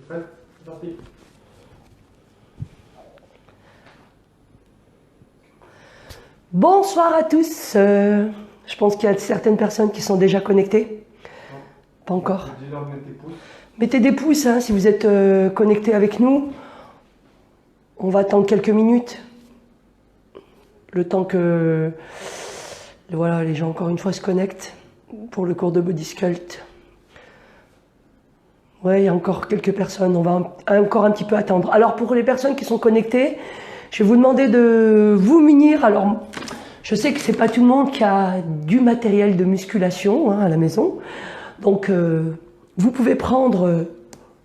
prête? C'est parti. Bonsoir à tous. Je pense qu'il y a certaines personnes qui sont déjà connectées. Pas encore. Dis-leur de mettre tes pouces. Mettez des pouces hein, si vous êtes connectés avec nous. On va attendre quelques minutes. Le temps que voilà, les gens encore une fois se connectent pour le cours de Body Sculpt. Ouais, il y a encore quelques personnes. On va encore un petit peu attendre. Alors pour les personnes qui sont connectées, je vais vous demander de vous munir. Alors, je sais que c'est pas tout le monde qui a du matériel de musculation hein, à la maison. Donc, vous pouvez prendre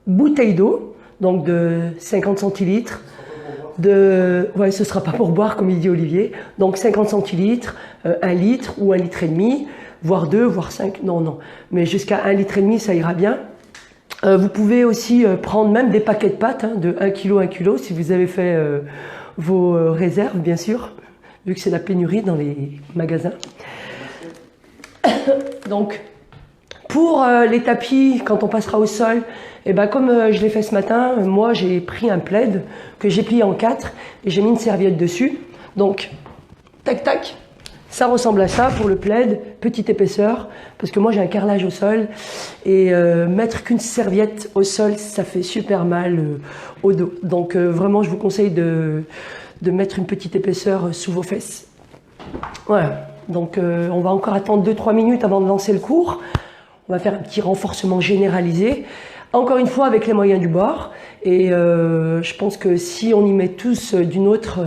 bouteille d'eau, donc de 50 centilitres. Ouais, ce sera pas pour boire, comme il dit Olivier. Donc, 50 centilitres, 1 litre ou 1,5 litre, voire 2, voire 5. Non. Mais jusqu'à 1,5 litre, ça ira bien. Vous pouvez aussi prendre même des paquets de pâtes hein, de 1 kg, 1 kg, si vous avez fait vos réserves, bien sûr, vu que c'est la pénurie dans les magasins. Donc, pour les tapis, quand on passera au sol, et ben comme je l'ai fait ce matin, moi j'ai pris un plaid que j'ai plié en 4 et j'ai mis une serviette dessus. Donc, tac tac, ça ressemble à ça pour le plaid, petite épaisseur, parce que moi j'ai un carrelage au sol et mettre qu'une serviette au sol, ça fait super mal au dos. Donc vraiment, je vous conseille de mettre une petite épaisseur sous vos fesses. Voilà, donc on va encore attendre 2-3 minutes avant de lancer le cours. On va faire un petit renforcement généralisé, encore une fois avec les moyens du bord. Et je pense que si on y met tous d'une autre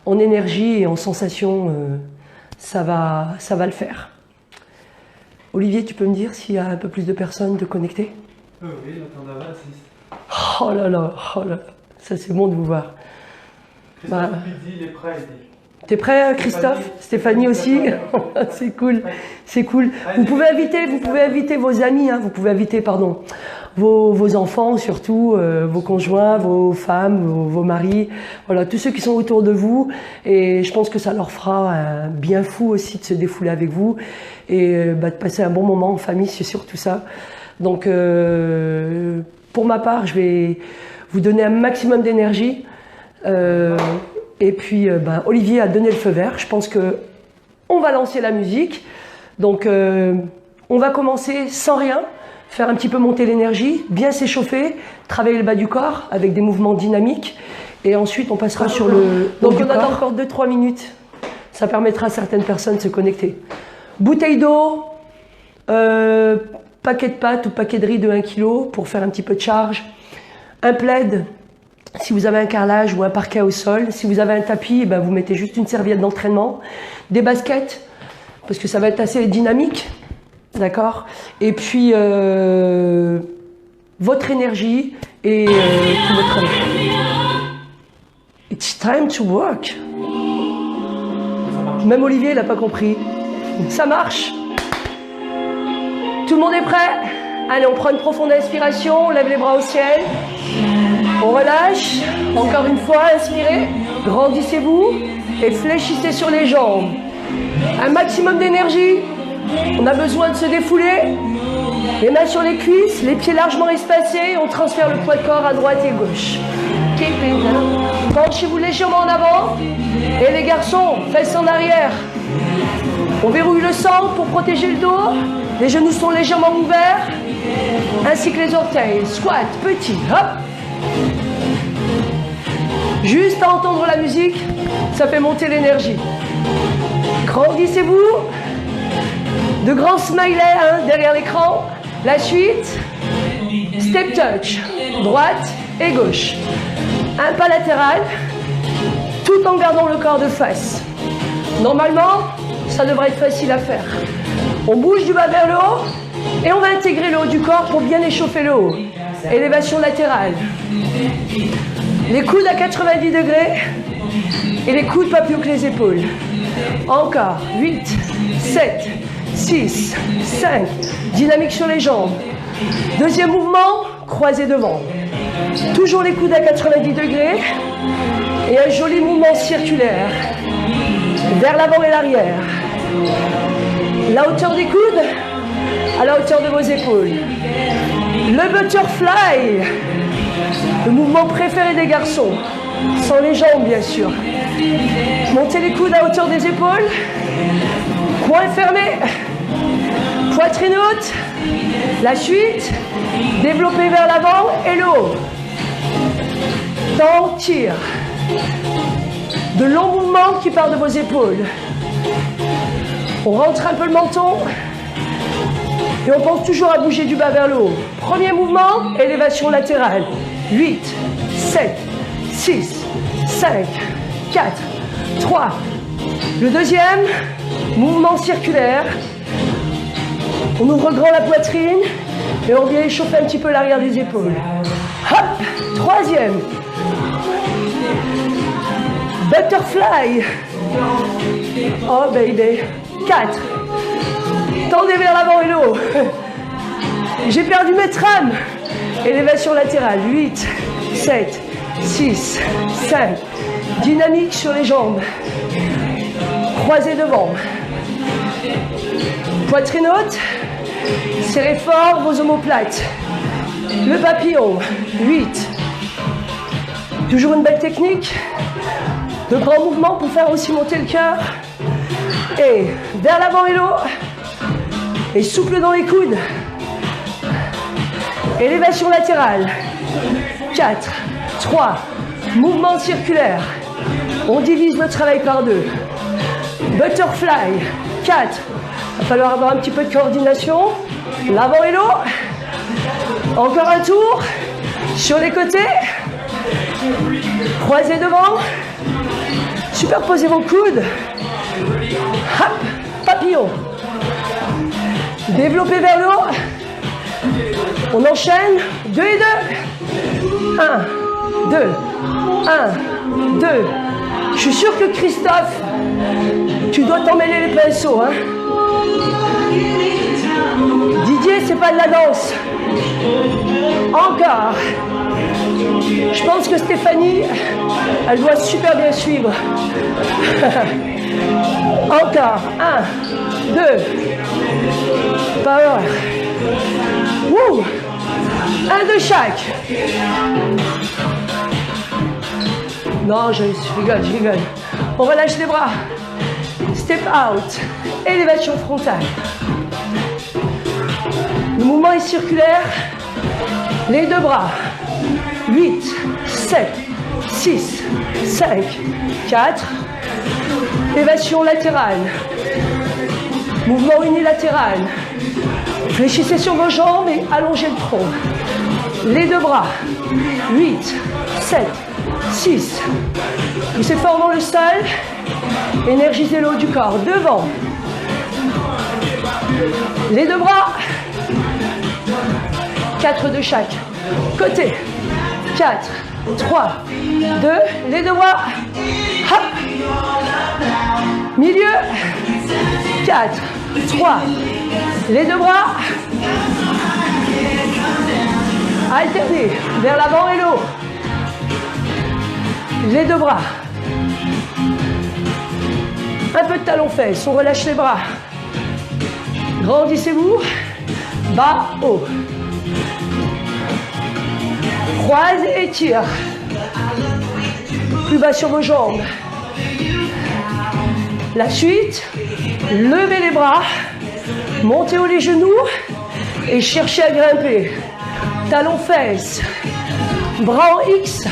en énergie et en sensation, ça va le faire. Olivier, tu peux me dire s'il y a un peu plus de personnes de connectées? Oui, j'attends d'avoir 6. Oh là là, ça c'est bon de vous voir. Christophe Pizzi, il est prêt. T'es prêt, Christophe? Stéphanie aussi. C'est cool, c'est cool. Vous pouvez inviter vos amis, hein, vous pouvez inviter, pardon, vos enfants surtout, vos conjoints, vos femmes, vos maris, voilà, tous ceux qui sont autour de vous. Et je pense que ça leur fera un bien fou aussi de se défouler avec vous et de passer un bon moment en famille, c'est surtout ça. Donc, pour ma part, je vais vous donner un maximum d'énergie. Et puis, Olivier a donné le feu vert. Je pense que on va lancer la musique. Donc, on va commencer sans rien, faire un petit peu monter l'énergie, bien s'échauffer, travailler le bas du corps avec des mouvements dynamiques. Et ensuite, on passera sur le... Donc, on attend encore 2-3 minutes. Ça permettra à certaines personnes de se connecter. Bouteille d'eau, paquet de pâtes ou paquet de riz de 1 kg pour faire un petit peu de charge. Un plaid. Si vous avez un carrelage ou un parquet au sol, si vous avez un tapis, vous mettez juste une serviette d'entraînement, des baskets, parce que ça va être assez dynamique, d'accord? Et puis, votre énergie et tout votre énergie. It's time to work. Même Olivier, il n'a pas compris. Ça marche. Tout le monde est prêt? Allez, on prend une profonde inspiration, on lève les bras au ciel. On relâche, encore une fois, inspirez, grandissez-vous et fléchissez sur les jambes. Un maximum d'énergie, on a besoin de se défouler. Les mains sur les cuisses, les pieds largement espacés, on transfère le poids de corps à droite et gauche. Penchez-vous légèrement en avant et les garçons, fesses en arrière. On verrouille le centre pour protéger le dos, les genoux sont légèrement ouverts, ainsi que les orteils. Squat, petit, hop. Juste à entendre la musique, ça fait monter l'énergie. Grandissez-vous. De grands smileys hein, derrière l'écran. La suite, step touch, droite et gauche. Un pas latéral, tout en gardant le corps de face. Normalement, ça devrait être facile à faire. On bouge du bas vers le haut et on va intégrer le haut du corps pour bien échauffer le haut. Élévation latérale. Les coudes à 90 degrés et les coudes pas plus haut que les épaules. Encore. 8, 7, 6, 5. Dynamique sur les jambes. Deuxième mouvement, croisé devant. Toujours les coudes à 90 degrés et un joli mouvement circulaire. Vers l'avant et l'arrière. La hauteur des coudes à la hauteur de vos épaules. Le butterfly. mouvement préféré des garçons. Sans les jambes, bien sûr. Montez les coudes à hauteur des épaules. Coin fermé. Poitrine haute. La suite. Développez vers l'avant et le haut. Temps, tire. De longs mouvements qui partent de vos épaules. On rentre un peu le menton. Et on pense toujours à bouger du bas vers le haut. Premier mouvement, élévation latérale. 8, 7, 6, 5, 4, 3. Le deuxième, mouvement circulaire. On ouvre grand la poitrine et on vient échauffer un petit peu l'arrière des épaules. Hop, troisième. Butterfly. Oh baby. 4. Tendez vers l'avant et le haut. J'ai perdu mes trames. Élévation latérale. 8, 7, 6, 5. Dynamique sur les jambes. Croisez devant. Poitrine haute. Serrez fort vos omoplates. Le papillon. 8. Toujours une belle technique. De grands mouvements pour faire aussi monter le cœur. Et vers l'avant et le haut. Et souple dans les coudes. Élévation latérale. 4, 3. Mouvement circulaire. On divise le travail par 2. Butterfly. 4. Il va falloir avoir un petit peu de coordination. L'avant et le haut. Encore un tour. Sur les côtés. Croisez devant. Superposez vos coudes. Hop. Papillon. Développez vers le haut. On enchaîne. 2 et 2. 1, 2. 1, 2. Je suis sûr que Christophe, tu dois t'emmêler les pinceaux. Hein? Didier, c'est pas de la danse. Encore. Je pense que Stéphanie, elle doit super bien suivre. Encore. 1, 2. Power. Wouh. 1 de chaque. Non, je rigole. On relâche les bras. Step out. Élévation frontale. Le mouvement est circulaire. Les deux bras. 8, 7, 6, 5, 4. Élévation latérale. Mouvement unilatéral. Fléchissez sur vos jambes et allongez le tronc. Les deux bras. 8, 7, 6. Poussez fort dans le sol. Énergisez le haut du corps. Devant. Les deux bras. 4 de chaque. Côté. 4, 3, 2. Les deux bras. Hop. Milieu. 4, 3. Les deux bras. Alternez vers l'avant et le haut. Les deux bras. Un peu de talon-fesse, on relâche les bras. Grandissez-vous. Bas, haut. Croise et tire. Plus bas sur vos jambes. La suite. Levez les bras. Montez haut les genoux. Et cherchez à grimper. Talon-fesse. Bras en X.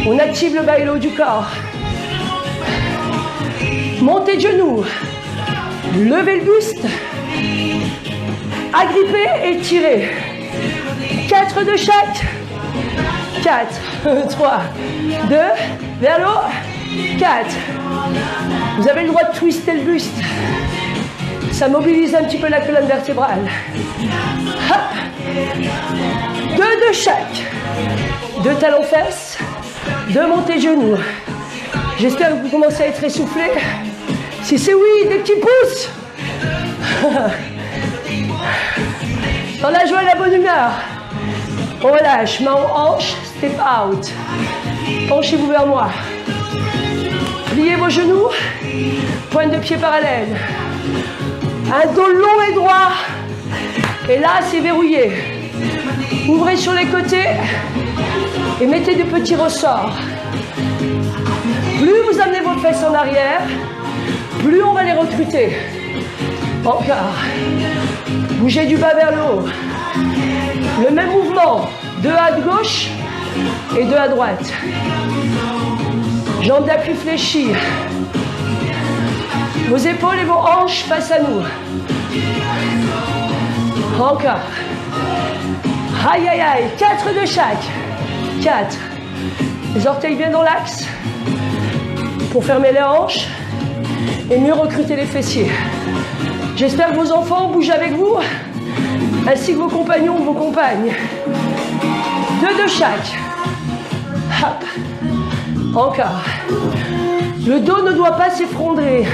On active le bas et le haut du corps. Montez de genoux. Levez le buste. Agrippez et tirez. 4 de chaque. 4, 3, 2, vers le haut. 4. Vous avez le droit de twister le buste. Ça mobilise un petit peu la colonne vertébrale. Hop. 2 de chaque. 2 talons-fesses. 2 montées de genoux. J'espère que vous commencez à être essoufflé. Si c'est oui, des petits pouces. Dans la joie et la bonne humeur. On relâche, main en hanche, step out. Penchez-vous vers moi. Pliez vos genoux. Pointe de pied parallèle. Un dos long et droit. Et là, c'est verrouillé. Ouvrez sur les côtés et mettez des petits ressorts. Plus vous amenez vos fesses en arrière, plus on va les recruter. Encore. Bougez du bas vers le haut. Le même mouvement, 2 à gauche et 2 à droite. Jambes d'appui fléchies. Vos épaules et vos hanches face à nous. Encore. Aïe, aïe, aïe. 4 de chaque. 4. Les orteils bien dans l'axe pour fermer les hanches et mieux recruter les fessiers. J'espère que vos enfants bougent avec vous, ainsi que vos compagnons ou vos compagnes. 2 de chaque. Hop. Encore. Le dos ne doit pas s'effondrer.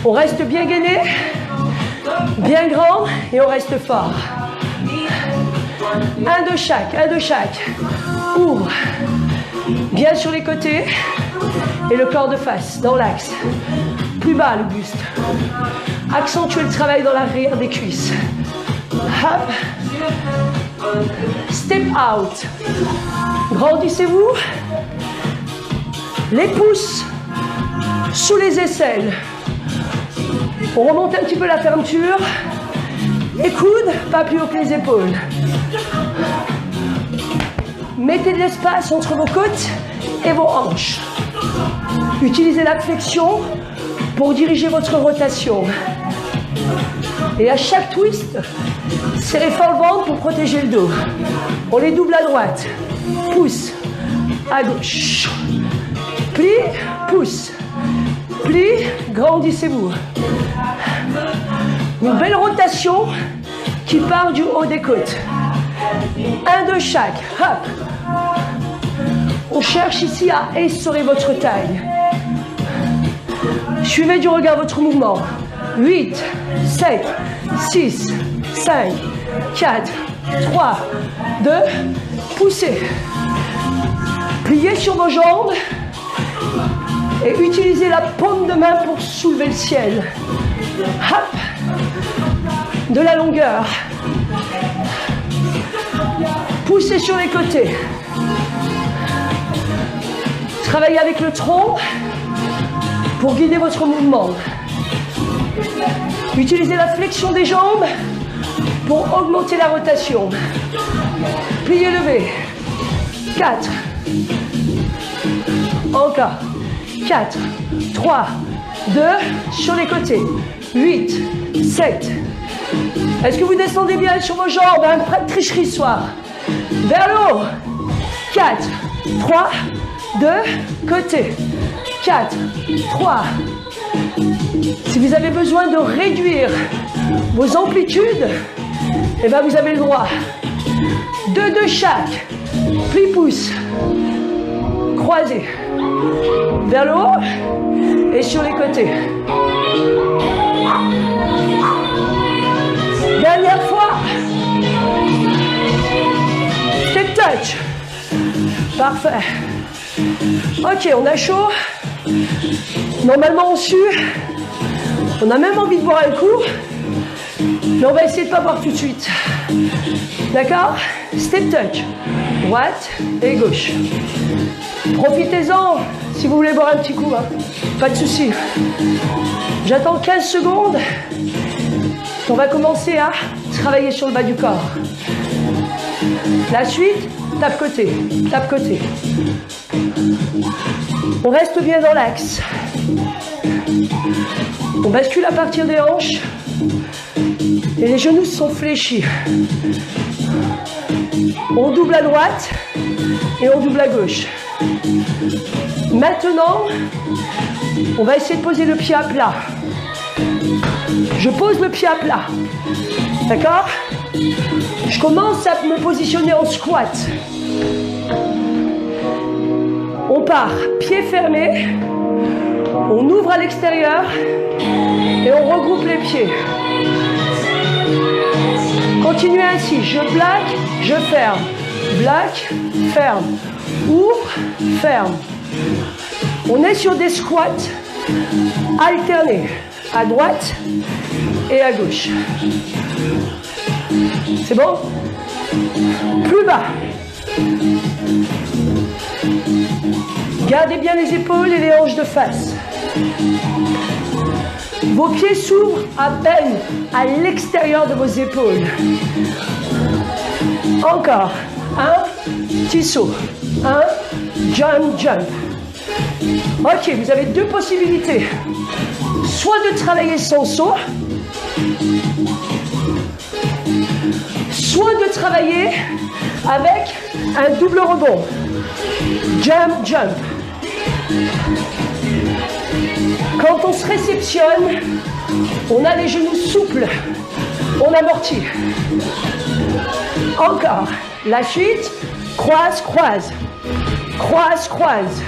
On reste bien gainé, bien grand et on reste fort. 1 de chaque, 1 de chaque. Ouvre. Bien sur les côtés et le corps de face, dans l'axe. Plus bas le buste. Accentuez le travail dans l'arrière des cuisses. Hop. Step out. Grandissez-vous. Les pouces sous les aisselles. On remonte un petit peu la fermeture. Les coudes, pas plus haut que les épaules. Mettez de l'espace entre vos côtes et vos hanches. Utilisez la flexion pour diriger votre rotation. Et à chaque twist, serrez fort le ventre pour protéger le dos. On les double à droite. Pousse à gauche. Pli, pousse. Pli, grandissez-vous. Une belle rotation qui part du haut des côtes. 1 de chaque. Hop. On cherche ici à essorer votre taille. Suivez du regard votre mouvement. 8, 7, 6, 5, 4, 3, 2, poussez. Pliez sur vos jambes et utilisez la paume de main pour soulever le ciel. Hop. De la longueur. Poussez sur les côtés. Travaillez avec le tronc pour guider votre mouvement. Utilisez la flexion des jambes pour augmenter la rotation. Pliez, levez. 4. Encore. 4, 3, 2, sur les côtés. 8, 7. Est-ce que vous descendez bien sur vos jambes, hein? Pas de tricherie ce soir. Vers le haut. 4, 3, 2, côté. 4, 3. Si vous avez besoin de réduire vos amplitudes, eh bien vous avez le droit. 2 de chaque. Pli pouce. Croisez. Vers le haut et sur les côtés. Dernière fois. Step touch. Parfait. Ok, on a chaud. Normalement on sue. On a même envie de boire un coup. Mais on va essayer de ne pas boire tout de suite. D'accord? Step touch. Droite et gauche. Profitez-en si vous voulez boire un petit coup. Hein. Pas de souci. J'attends 15 secondes. On va commencer à travailler sur le bas du corps. La suite, tape-côté. Tape-côté. On reste bien dans l'axe. On bascule à partir des hanches. Et les genoux sont fléchis. On double à droite et on double à gauche. Maintenant, on va essayer de poser le pied à plat. Je pose le pied à plat. D'accord? Je commence à me positionner en squat. On part pied fermé. On ouvre à l'extérieur et on regroupe les pieds. Continuez ainsi. Je plaque, je ferme. Plaque, ferme. Ouvre, ferme. On est sur des squats alternés. À droite et à gauche. C'est bon? Plus bas. Gardez bien les épaules et les hanches de face. Vos pieds s'ouvrent à peine à l'extérieur de vos épaules. Encore. Un petit saut. Un, jump, jump. Ok, vous avez deux possibilités. Soit de travailler sans saut, soit de travailler avec un double rebond. Jump, jump. Quand on se réceptionne, on a les genoux souples, on amortit. Encore. La suite, croise, croise. Croise, croise.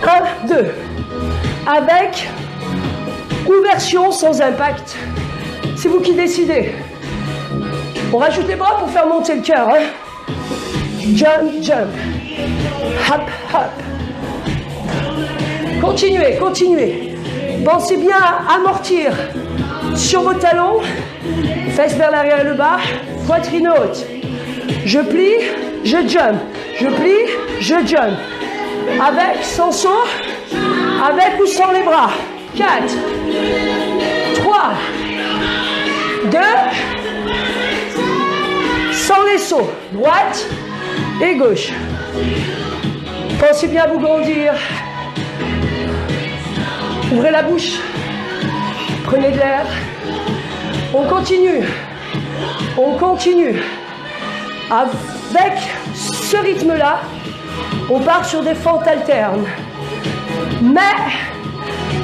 1, 2. Avec ouversion sans impact. C'est vous qui décidez. On rajoute les bras pour faire monter le cœur. Hein? Jump, jump. Hop, hop. Continuez, continuez. Pensez bien à amortir sur vos talons. Fesses vers l'arrière et le bas. Poitrine haute. Je plie, je jump. Je plie, je jump. Avec, sans saut. Avec ou sans les bras. 4, 3, 2, sans les sauts. Droite et gauche. Pensez bien à vous grandir. Ouvrez la bouche. Prenez de l'air. On continue. On continue. Avec ce rythme-là, on part sur des fentes alternes. Mais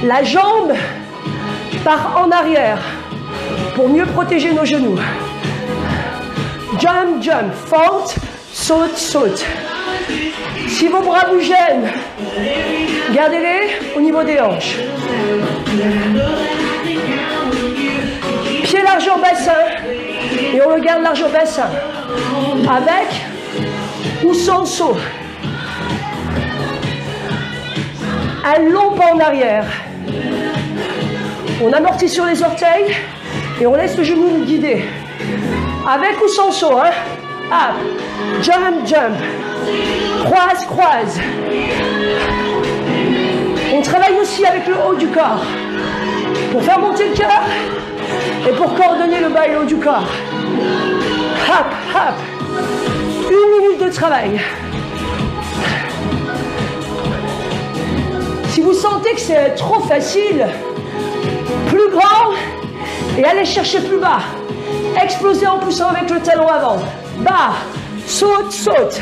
la jambe part en arrière pour mieux protéger nos genoux. Jump, jump, fente, saute, saute. Si vos bras vous gênent, gardez-les au niveau des hanches. Pied largeur bassin et on le garde largeur bassin. Avec ou sans saut. Un long pas en arrière. On amortit sur les orteils et on laisse le genou nous guider. Avec ou sans saut, hein? Up, jump, jump. Croise, croise. On travaille aussi avec le haut du corps pour faire monter le cœur et pour coordonner le bas et le haut du corps. Hop, hop. 1 minute de travail. Si vous sentez que c'est trop facile, plus grand et allez chercher plus bas. Explosez en poussant avec le talon avant. Bas, saute, saute.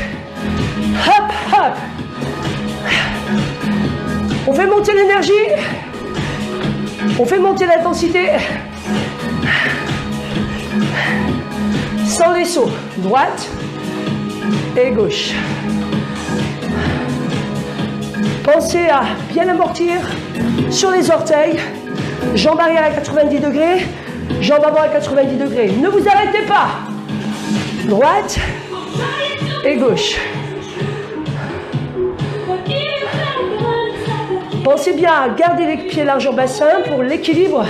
Hop, hop. On fait monter l'énergie. On fait monter l'intensité. Sans les sauts. Droite et gauche. Pensez à bien amortir sur les orteils. Jambes arrière à 90 degrés. Jambes avant à 90 degrés. Ne vous arrêtez pas. Droite et gauche. Pensez bien à garder les pieds larges en bassin pour l'équilibre.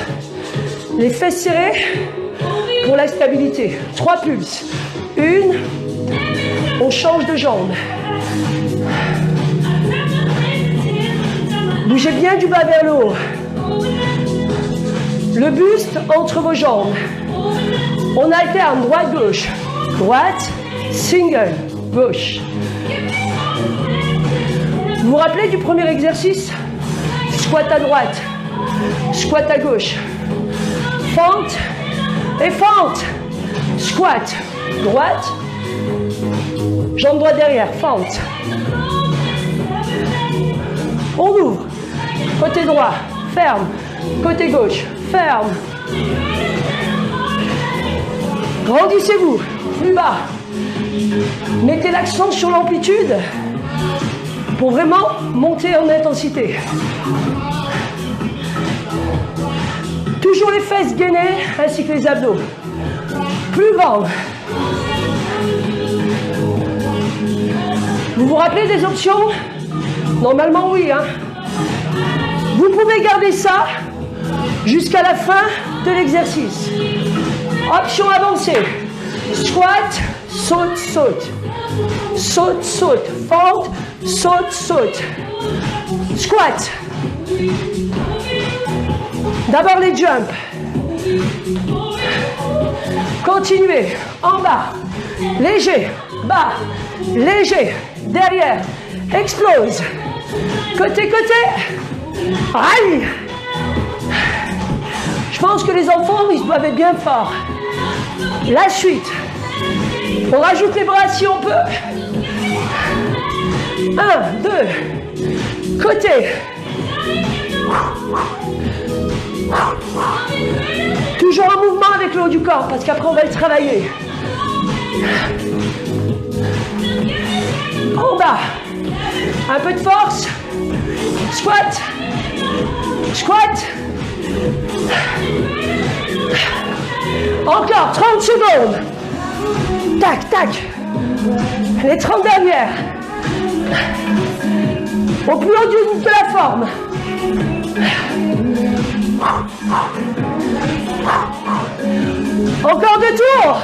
Les fesses serrées pour la stabilité. 3 pulses. 1. On change de jambe. Bougez bien du bas vers le haut. Le buste entre vos jambes. On alterne droite-gauche. Droite, single, gauche. Vous vous rappelez du premier exercice? Squat à droite, squat à gauche. Fente et fente. Squat, droite. Jambe droite derrière, fente. On ouvre. Côté droit, ferme. Côté gauche, ferme. Grandissez-vous, plus bas. Mettez l'accent sur l'amplitude pour vraiment monter en intensité. Toujours les fesses gainées ainsi que les abdos. Plus grand. Vous vous rappelez des options? Normalement oui, hein. Vous pouvez garder ça jusqu'à la fin de l'exercice. Option avancée. Squat, saute, saute. Saute, saute. Fente, saute, saute. Squat. D'abord les jumps. Continuez. En bas. Léger. Bas. Léger. Derrière. Explose. Côté, côté. Aïe. Je pense que les enfants, ils doivent être bien forts. La suite. On rajoute les bras si on peut. 1, 2. Côté. Toujours un mouvement avec le haut du corps, parce qu'après on va le travailler. En bas. Un peu de force. Squat. Squat. Encore 30 secondes. Tac, tac. Les 30 dernières. Au plus haut de la forme. Encore 2 tours.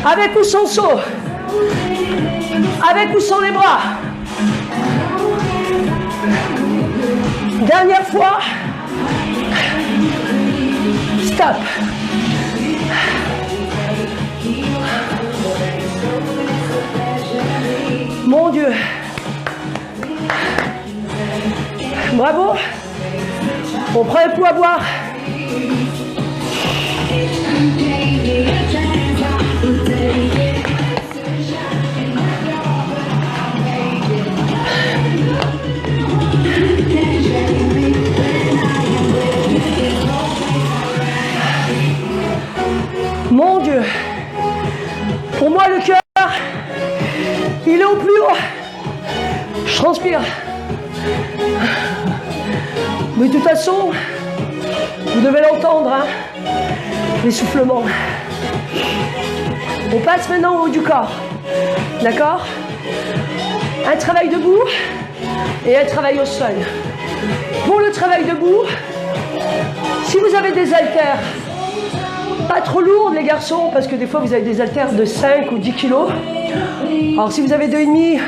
Avec ou sans saut. Avec ou sans les bras. Dernière fois. Stop. Mon Dieu. Bravo. On prend un coup à boire. Mon Dieu. Pour moi, le cœur, il est au plus haut. Je transpire. Mais de toute façon, vous devez l'entendre, hein, l'essoufflement. On passe maintenant au haut du corps. D'accord? Un travail debout et un travail au sol. Pour le travail debout, si vous avez des haltères, pas trop lourdes les garçons, parce que des fois vous avez des haltères de 5 ou 10 kilos. Alors si vous avez 2,5,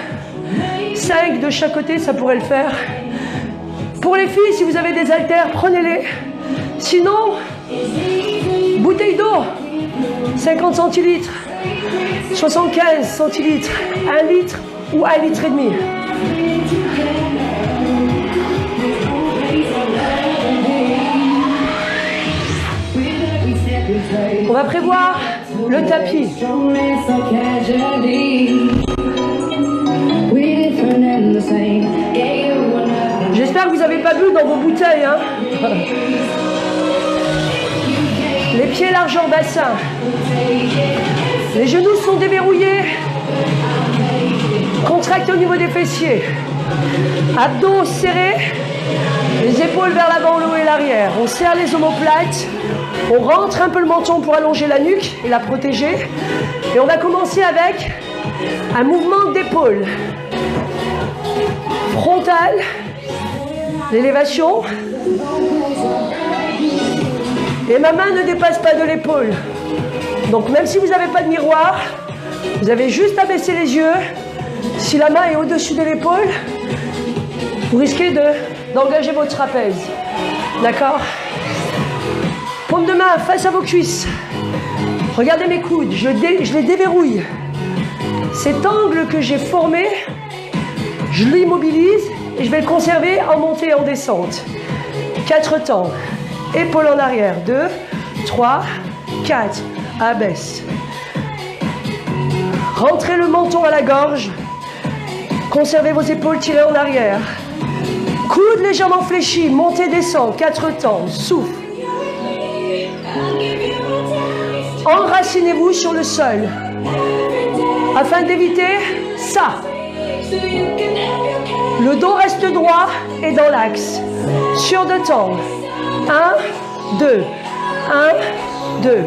5 de chaque côté, ça pourrait le faire. Pour les filles, si vous avez des haltères, prenez-les. Sinon, bouteille d'eau, 50 centilitres, 75 centilitres, 1 litre ou 1 litre et demi. On va prévoir le tapis. J'espère que vous n'avez pas bu dans vos bouteilles. Hein. Les pieds largeur bassin. Les genoux sont déverrouillés. Contractez au niveau des fessiers. Abdos serrés. Les épaules vers l'avant, le haut et l'arrière. On serre les omoplates. On rentre un peu le menton pour allonger la nuque et la protéger. Et on va commencer avec un mouvement d'épaule. Frontal. L'élévation. Et ma main ne dépasse pas de l'épaule. Donc même si vous n'avez pas de miroir, vous avez juste à baisser les yeux. Si la main est au-dessus de l'épaule, vous risquez d'engager votre trapèze. D'accord? Paume de main face à vos cuisses. Regardez mes coudes, je les déverrouille. Cet angle que j'ai formé, je l'immobilise et je vais le conserver en montée et en descente. 4 temps. Épaule en arrière. 2, 3, 4. Abaisse. Rentrez le menton à la gorge. Conservez vos épaules tirées en arrière. Coude légèrement fléchi. Montez, descend. 4 temps. Souffle. Enracinez-vous sur le sol. Afin d'éviter ça. Le dos reste droit et dans l'axe. Sur 2 temps. 1, 2. 1, 2.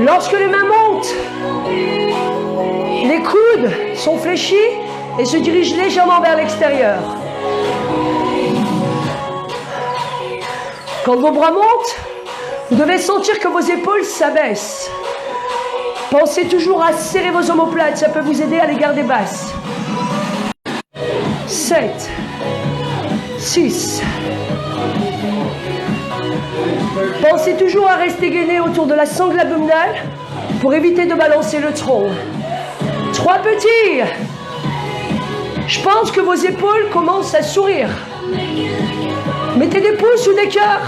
Lorsque les mains montent, les coudes sont fléchis et se dirigent légèrement vers l'extérieur. Quand vos bras montent, Vous devez sentir que vos épaules s'abaissent. Pensez toujours à serrer vos omoplates, ça peut vous aider à les garder basses. 7, 6. Pensez toujours à rester gainé autour de la sangle abdominale pour éviter de balancer le tronc. 3 petits. Je pense que vos épaules commencent à sourire. Mettez des pouces ou des cœurs.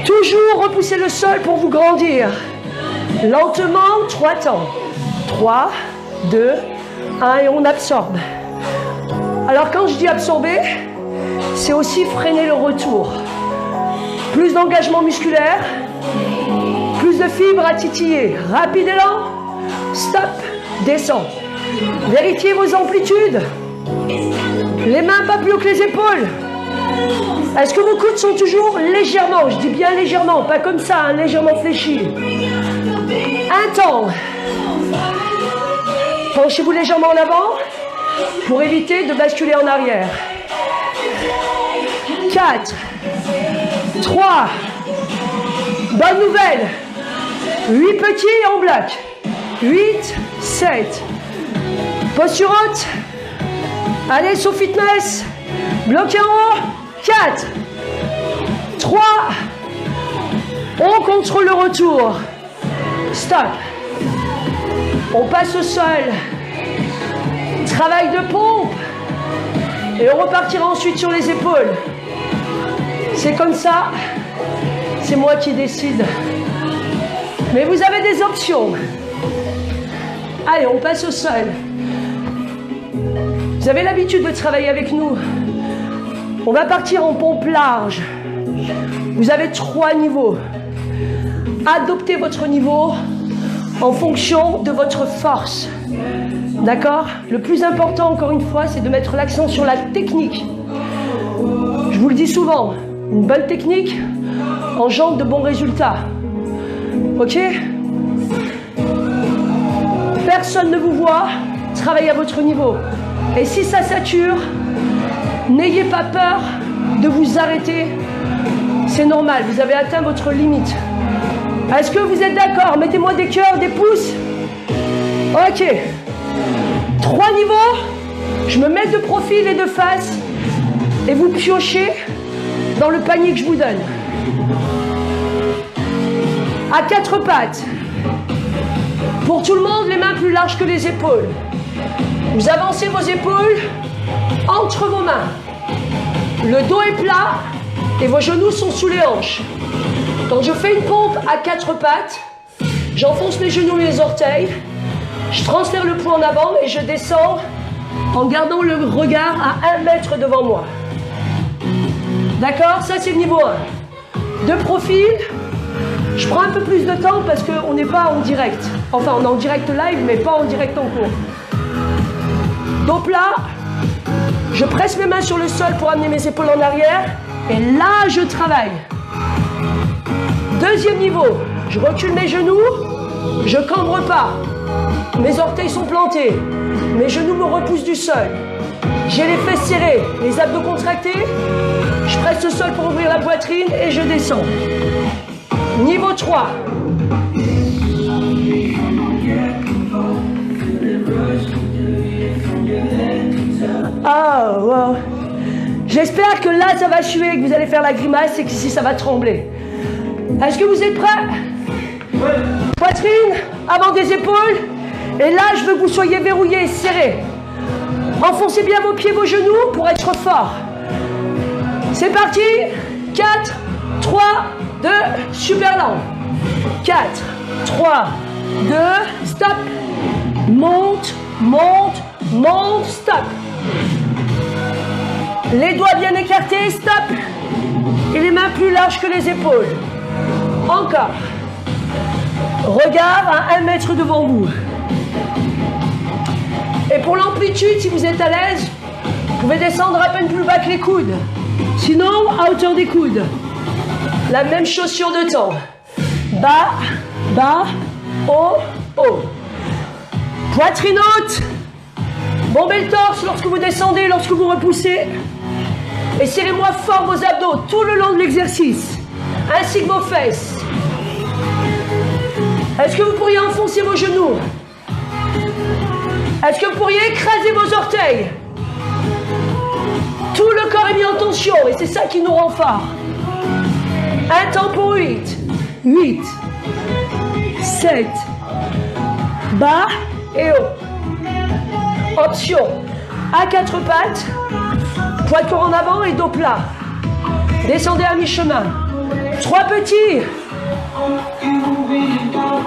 Toujours repoussez le sol pour vous grandir. Lentement, 3 temps. 3, 2, 1 et on absorbe. Alors quand je dis absorber, c'est aussi freiner le retour. Plus d'engagement musculaire, plus de fibres à titiller. Rapide et lent. Stop, descend. Vérifiez vos amplitudes. Les mains pas plus haut que les épaules. Est-ce que vos coudes sont toujours légèrement, je dis bien légèrement, pas comme ça, hein, légèrement fléchis. Un temps. Penchez-vous légèrement en avant pour éviter de basculer en arrière. 4, 3, bonne nouvelle. 8 petits en bloc. 8, 7. Posture haute. Allez, sur fitness. Bloqué en haut. 4, 3. On contrôle le retour. Stop. On passe au sol. Travail de pompe. Et on repartira ensuite sur les épaules. C'est comme ça. C'est moi qui décide. Mais vous avez des options. Allez, on passe au sol. Vous avez l'habitude de travailler avec nous. On va partir en pompe large. Vous avez 3 niveaux. Adoptez votre niveau en fonction de votre force. D'accord? Le plus important, encore une fois, c'est de mettre l'accent sur la technique. Je vous le dis souvent, une bonne technique engendre de bons résultats. Ok? Personne ne vous voit, travaillez à votre niveau. Et si ça sature, n'ayez pas peur de vous arrêter. C'est normal, vous avez atteint votre limite. Est-ce que vous êtes d'accord? Mettez-moi des cœurs, des pouces. Ok. 3 niveaux. Je me mets de profil et de face. Et vous piochez dans le panier que je vous donne. À 4 pattes. Pour tout le monde, les mains plus larges que les épaules. Vous avancez vos épaules entre vos mains. Le dos est plat et vos genoux sont sous les hanches. Quand je fais une pompe à 4 pattes, j'enfonce les genoux et les orteils, je transfère le poids en avant et je descends en gardant le regard à 1 mètre devant moi. D'accord? Ça, c'est le niveau 1. De profil, je prends un peu plus de temps parce qu'on n'est pas en direct. Enfin, on est en direct live, mais pas en direct en cours. Dos plat, je presse mes mains sur le sol pour amener mes épaules en arrière. Et là, je travaille. Deuxième niveau, je recule mes genoux, je cambre pas. Mes orteils sont plantés, mes genoux me repoussent du sol. J'ai les fesses serrées, les abdos contractés. Je presse le sol pour ouvrir la poitrine et je descends. Niveau 3. Oh, wow. J'espère que là, ça va suer, que vous allez faire la grimace et qu'ici, ça va trembler. Est-ce que vous êtes prêts? Ouais. Poitrine, avant des épaules. Et là, je veux que vous soyez verrouillés, serrés. Enfoncez bien vos pieds, vos genoux pour être fort. C'est parti. 4, 3, 2, super lent. 4, 3, 2, stop. Monte, monte, monte, stop. Les doigts bien écartés, stop. Et les mains plus larges que les épaules. Encore. Regard à 1 mètre devant vous. Et pour l'amplitude, si vous êtes à l'aise, vous pouvez descendre à peine plus bas que les coudes. Sinon, à hauteur des coudes. La même chose sur 2 temps. Bas, bas, haut, haut. Poitrine haute. Bombez le torse lorsque vous descendez, lorsque vous repoussez. Et serrez-moi fort vos abdos tout le long de l'exercice, ainsi que vos fesses. Est-ce que vous pourriez enfoncer vos genoux? Est-ce que vous pourriez écraser vos orteils? Tout le corps est mis en tension et c'est ça qui nous rend forts. Un temps pour 8. 8. 7. Bas et haut. Option. À quatre pattes. Poitrine en avant et dos plat. Descendez à mi-chemin. 3 petits.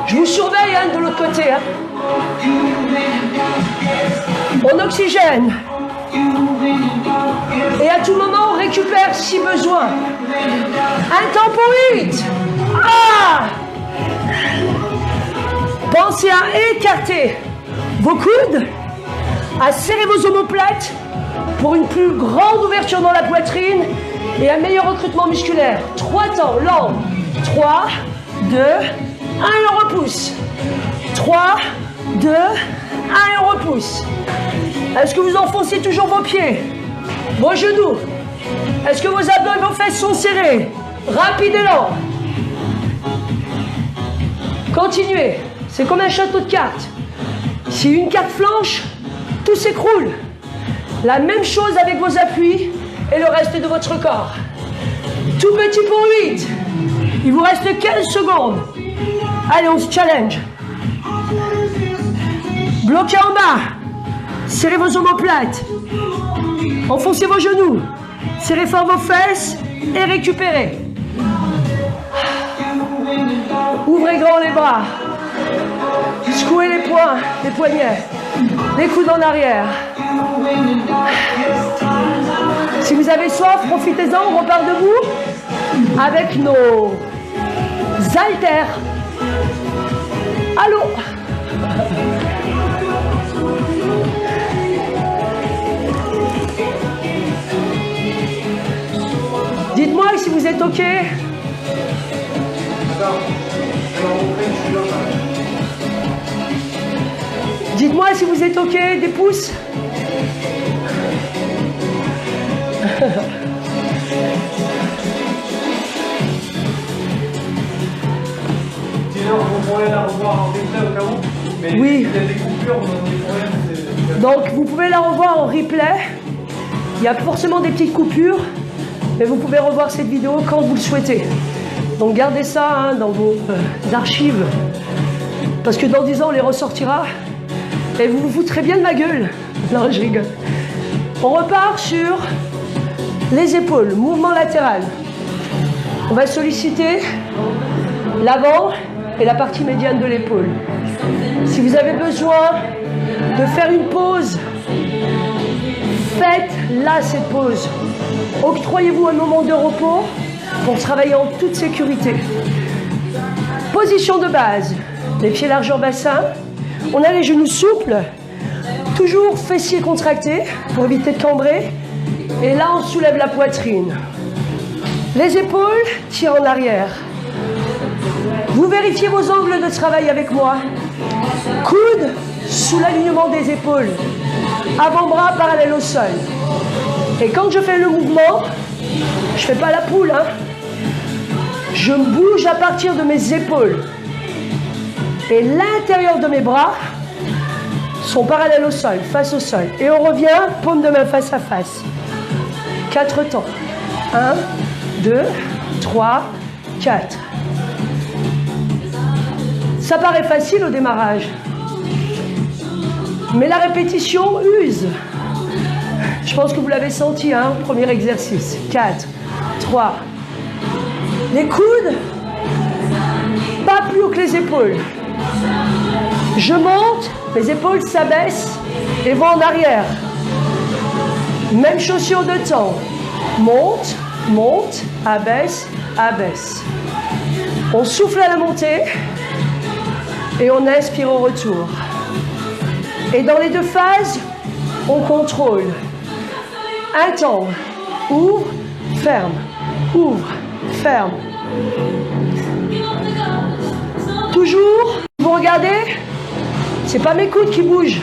Je vous surveille de l'autre côté. On oxygène. Et à tout moment, on récupère si besoin. Un temps pour 8. Ah! Pensez à écarter vos coudes, à serrer vos omoplates pour une plus grande ouverture dans la poitrine et un meilleur recrutement musculaire. 3 temps, lent. 3, 2, 1, et on repousse. 3, 2, 1, et on repousse. Est-ce que vous enfoncez toujours vos pieds, vos genoux? Est-ce que vos abdos et vos fesses sont serrés? Rapide et lent. Continuez. C'est comme un château de cartes. Si une carte flanche, tout s'écroule. La même chose avec vos appuis et le reste de votre corps. Tout petit pour 8. Il vous reste 15 secondes. Allez, on se challenge. Bloquez en bas. Serrez vos omoplates. Enfoncez vos genoux. Serrez fort vos fesses et récupérez. Ouvrez grand les bras. Secouez les poings, les poignets. Les coudes en arrière. Si vous avez soif, profitez-en, on repart debout avec nos haltères. Allô? Dites-moi si vous êtes OK. Dites-moi si vous êtes OK, des pouces. Sinon, vous pourrez la revoir en replay au cas où. Mais oui. Il y a des coupures, on a des problèmes. Donc, vous pouvez la revoir en replay. Il y a forcément des petites coupures, mais vous pouvez revoir cette vidéo quand vous le souhaitez. Donc, gardez ça dans vos archives. Parce que dans 10 ans, on les ressortira. Et vous vous foutrez bien de ma gueule. Non, je rigole. On repart sur les épaules, mouvement latéral. On va solliciter l'avant et la partie médiane de l'épaule. Si vous avez besoin de faire une pause, faites-la cette pause. Octroyez-vous un moment de repos pour travailler en toute sécurité. Position de base, les pieds largeur bassin. On a les genoux souples, toujours fessiers contractés pour éviter de cambrer. Et là, on soulève la poitrine. Les épaules tirent en arrière. Vous vérifiez vos angles de travail avec moi. Coude sous l'alignement des épaules. Avant-bras parallèle au sol. Et quand je fais le mouvement, je ne fais pas la poule, Je bouge à partir de mes épaules. Et l'intérieur de mes bras sont parallèles au sol, face au sol. Et on revient, paume de main face à face. 4 temps. 1, 2, 3, 4. Ça paraît facile au démarrage. Mais la répétition use. Je pense que vous l'avez senti, premier exercice. 4, 3. Les coudes, pas plus haut que les épaules. Je monte, mes épaules s'abaissent et vont en arrière. Même chose sur 2 temps. Monte, monte, abaisse, abaisse. On souffle à la montée et on inspire au retour. Et dans les 2 phases, on contrôle. Un temps. Ouvre, ferme. Ouvre, ferme. Toujours, vous regardez, c'est pas mes coudes qui bougent.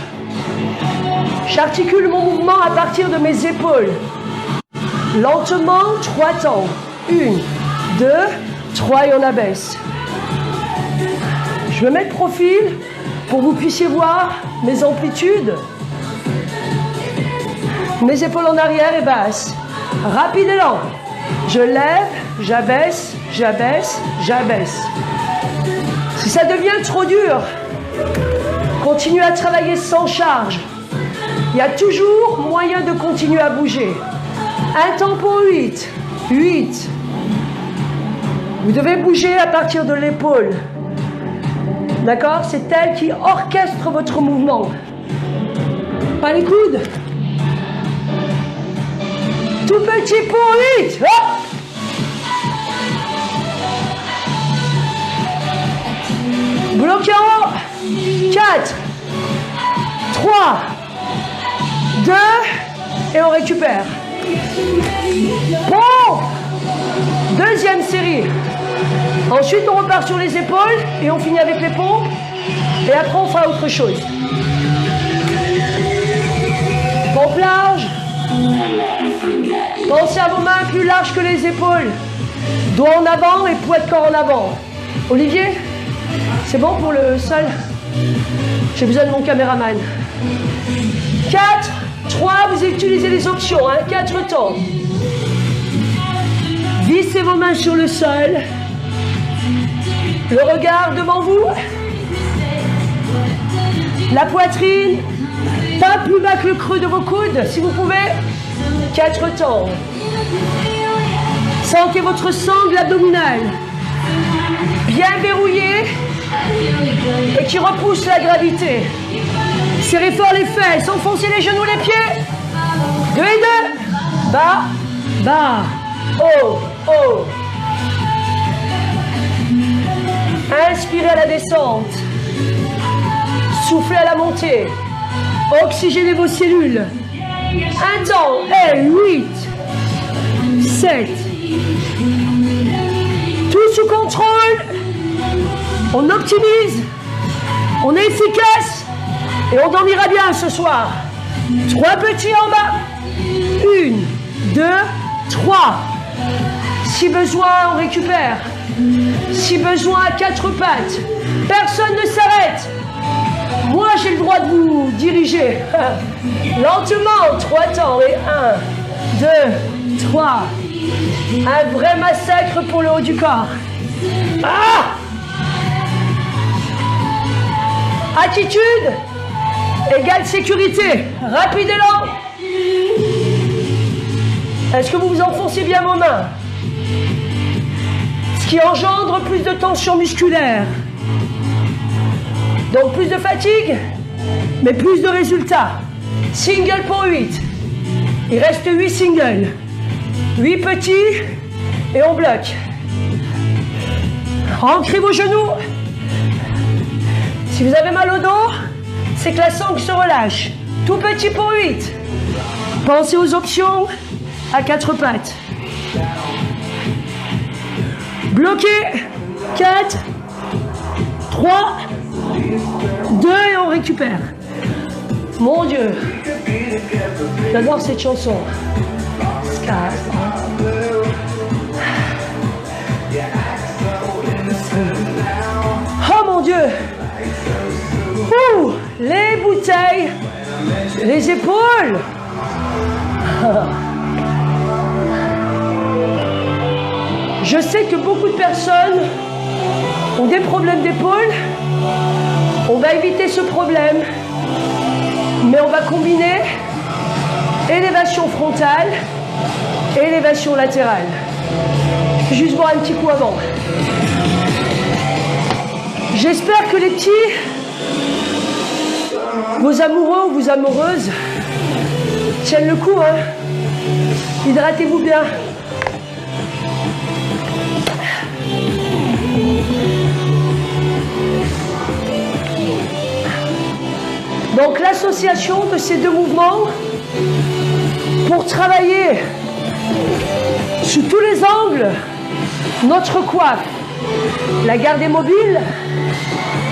J'articule mon mouvement à partir de mes épaules. Lentement, 3 temps. 1, 2, 3 et on abaisse. Je me mets de profil pour que vous puissiez voir mes amplitudes. Mes épaules en arrière et basses. Rapide et lent. Je lève, j'abaisse, j'abaisse, j'abaisse. Si ça devient trop dur, continuez à travailler sans charge. Il y a toujours moyen de continuer à bouger. Un temps pour 8. 8. Vous devez bouger à partir de l'épaule. D'accord? C'est elle qui orchestre votre mouvement. Pas les coudes. Tout petit pour 8. Hop! Bloqué en haut. 4, 3, 2, et on récupère. Bon. Deuxième série. Ensuite, on repart sur les épaules et on finit avec les pompes. Et après, on fera autre chose. Pompe large. Pensez à vos mains plus larges que les épaules. Doigts en avant et poids de corps en avant. Olivier, c'est bon pour le sol? J'ai besoin de mon caméraman. 4, 3, vous utilisez les options, 4 temps. Vissez vos mains sur le sol. Le regard devant vous. La poitrine. Pas plus bas que le creux de vos coudes, si vous pouvez. 4 temps. Sentez votre sangle abdominale. Bien verrouillée. Et qui repousse la gravité. Serrez fort les fesses. Enfoncez les genoux, les pieds. 2 et 2. Bas. Bas. Haut. Haut. Inspirez à la descente. Soufflez à la montée. Oxygénez vos cellules. Un temps. Et 8, 7. Tout sous contrôle. On optimise. On est efficace. Et on dormira bien ce soir. 3 petits en bas. 1, 2, 3. Si besoin, on récupère. Si besoin, à 4 pattes. Personne ne s'arrête. Moi, j'ai le droit de vous diriger. Lentement, 3 temps. Et 1, 2, 3. Un vrai massacre pour le haut du corps. Ah! Attitude égale sécurité. Rapide et lent. Est-ce que vous vous enfoncez bien vos mains? Ce qui engendre plus de tension musculaire. Donc plus de fatigue, mais plus de résultats. Single pour 8. Il reste 8 singles. 8 petits et on bloque. Ancrez vos genoux. Si vous avez mal au dos, c'est que la sangle se relâche. Tout petit pour 8. Pensez aux options à 4 pattes. Bloqué. 4, 3, 2 et on récupère. Mon Dieu. J'adore cette chanson. Oh mon Dieu. Ouh, les bouteilles, les épaules. Je sais que beaucoup de personnes ont des problèmes d'épaule. On va éviter ce problème, mais on va combiner élévation frontale et élévation latérale. Je vais juste boire un petit coup avant. J'espère que les petits, vos amoureux ou vos amoureuses, tiennent le coup, Hydratez-vous bien. Donc l'association de ces deux mouvements pour travailler sous tous les angles notre coiffe, la garder mobile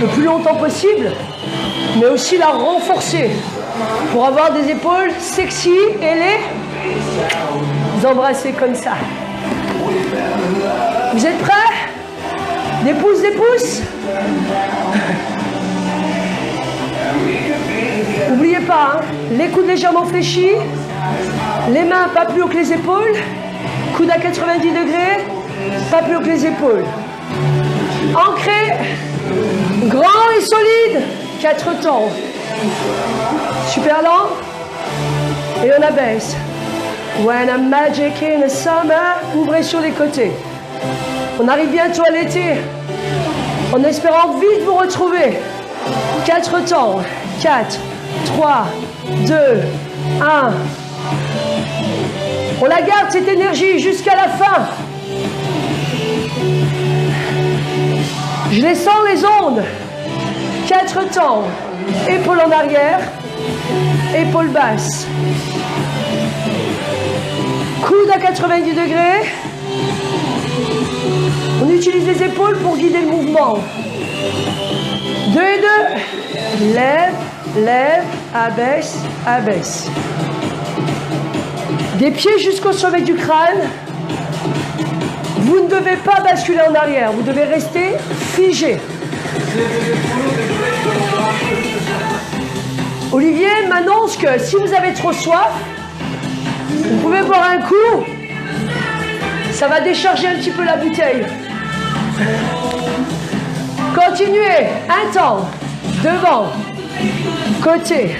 le plus longtemps possible, mais aussi la renforcer pour avoir des épaules sexy et les vous embrassez comme ça. Vous êtes prêts? Des pouces, des pouces. N'oubliez pas, hein, les coudes légèrement fléchis, les mains pas plus haut que les épaules, coudes à 90 degrés, pas plus haut que les épaules. Ancré, grand et solide, 4 temps. Super lent, et on abaisse. When I'm magic in the summer, ouvrez sur les côtés. On arrive bientôt à l'été, en espérant vite vous retrouver. 4 temps, 4, 3, 2, 1. On la garde cette énergie jusqu'à la fin. Je les sens les ondes. 4 temps, épaule en arrière, épaule basse. Coude à 90 degrés. On utilise les épaules pour guider le mouvement. 2 et 2. Lève, lève, abaisse, abaisse. Des pieds jusqu'au sommet du crâne. Vous ne devez pas basculer en arrière. Vous devez rester figé. Olivier m'annonce que si vous avez trop soif, vous pouvez boire un coup. Ça va décharger un petit peu la bouteille. Continuez. Un temps. Devant. Côté.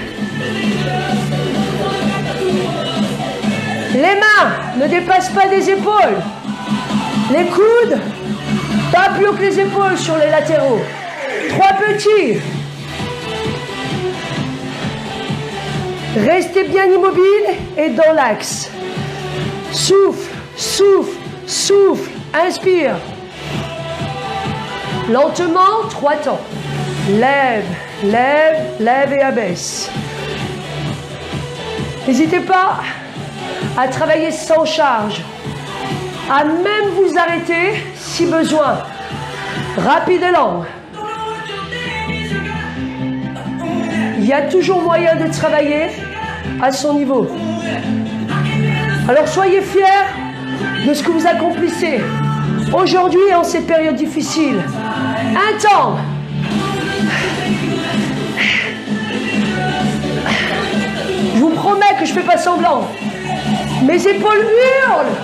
Les mains ne dépassent pas des épaules. Les coudes, pas plus haut que les épaules sur les latéraux. 3 petits. Restez bien immobile et dans l'axe. Souffle, souffle, souffle. Inspire. Lentement, 3 temps. Lève, lève, lève et abaisse. N'hésitez pas à travailler sans charge, à même vous arrêter si besoin. Rapide et lent. Il y a toujours moyen de travailler à son niveau. Alors soyez fiers de ce que vous accomplissez aujourd'hui en cette période difficile. Un temps. Je vous promets que je ne fais pas semblant. Mes épaules hurlent.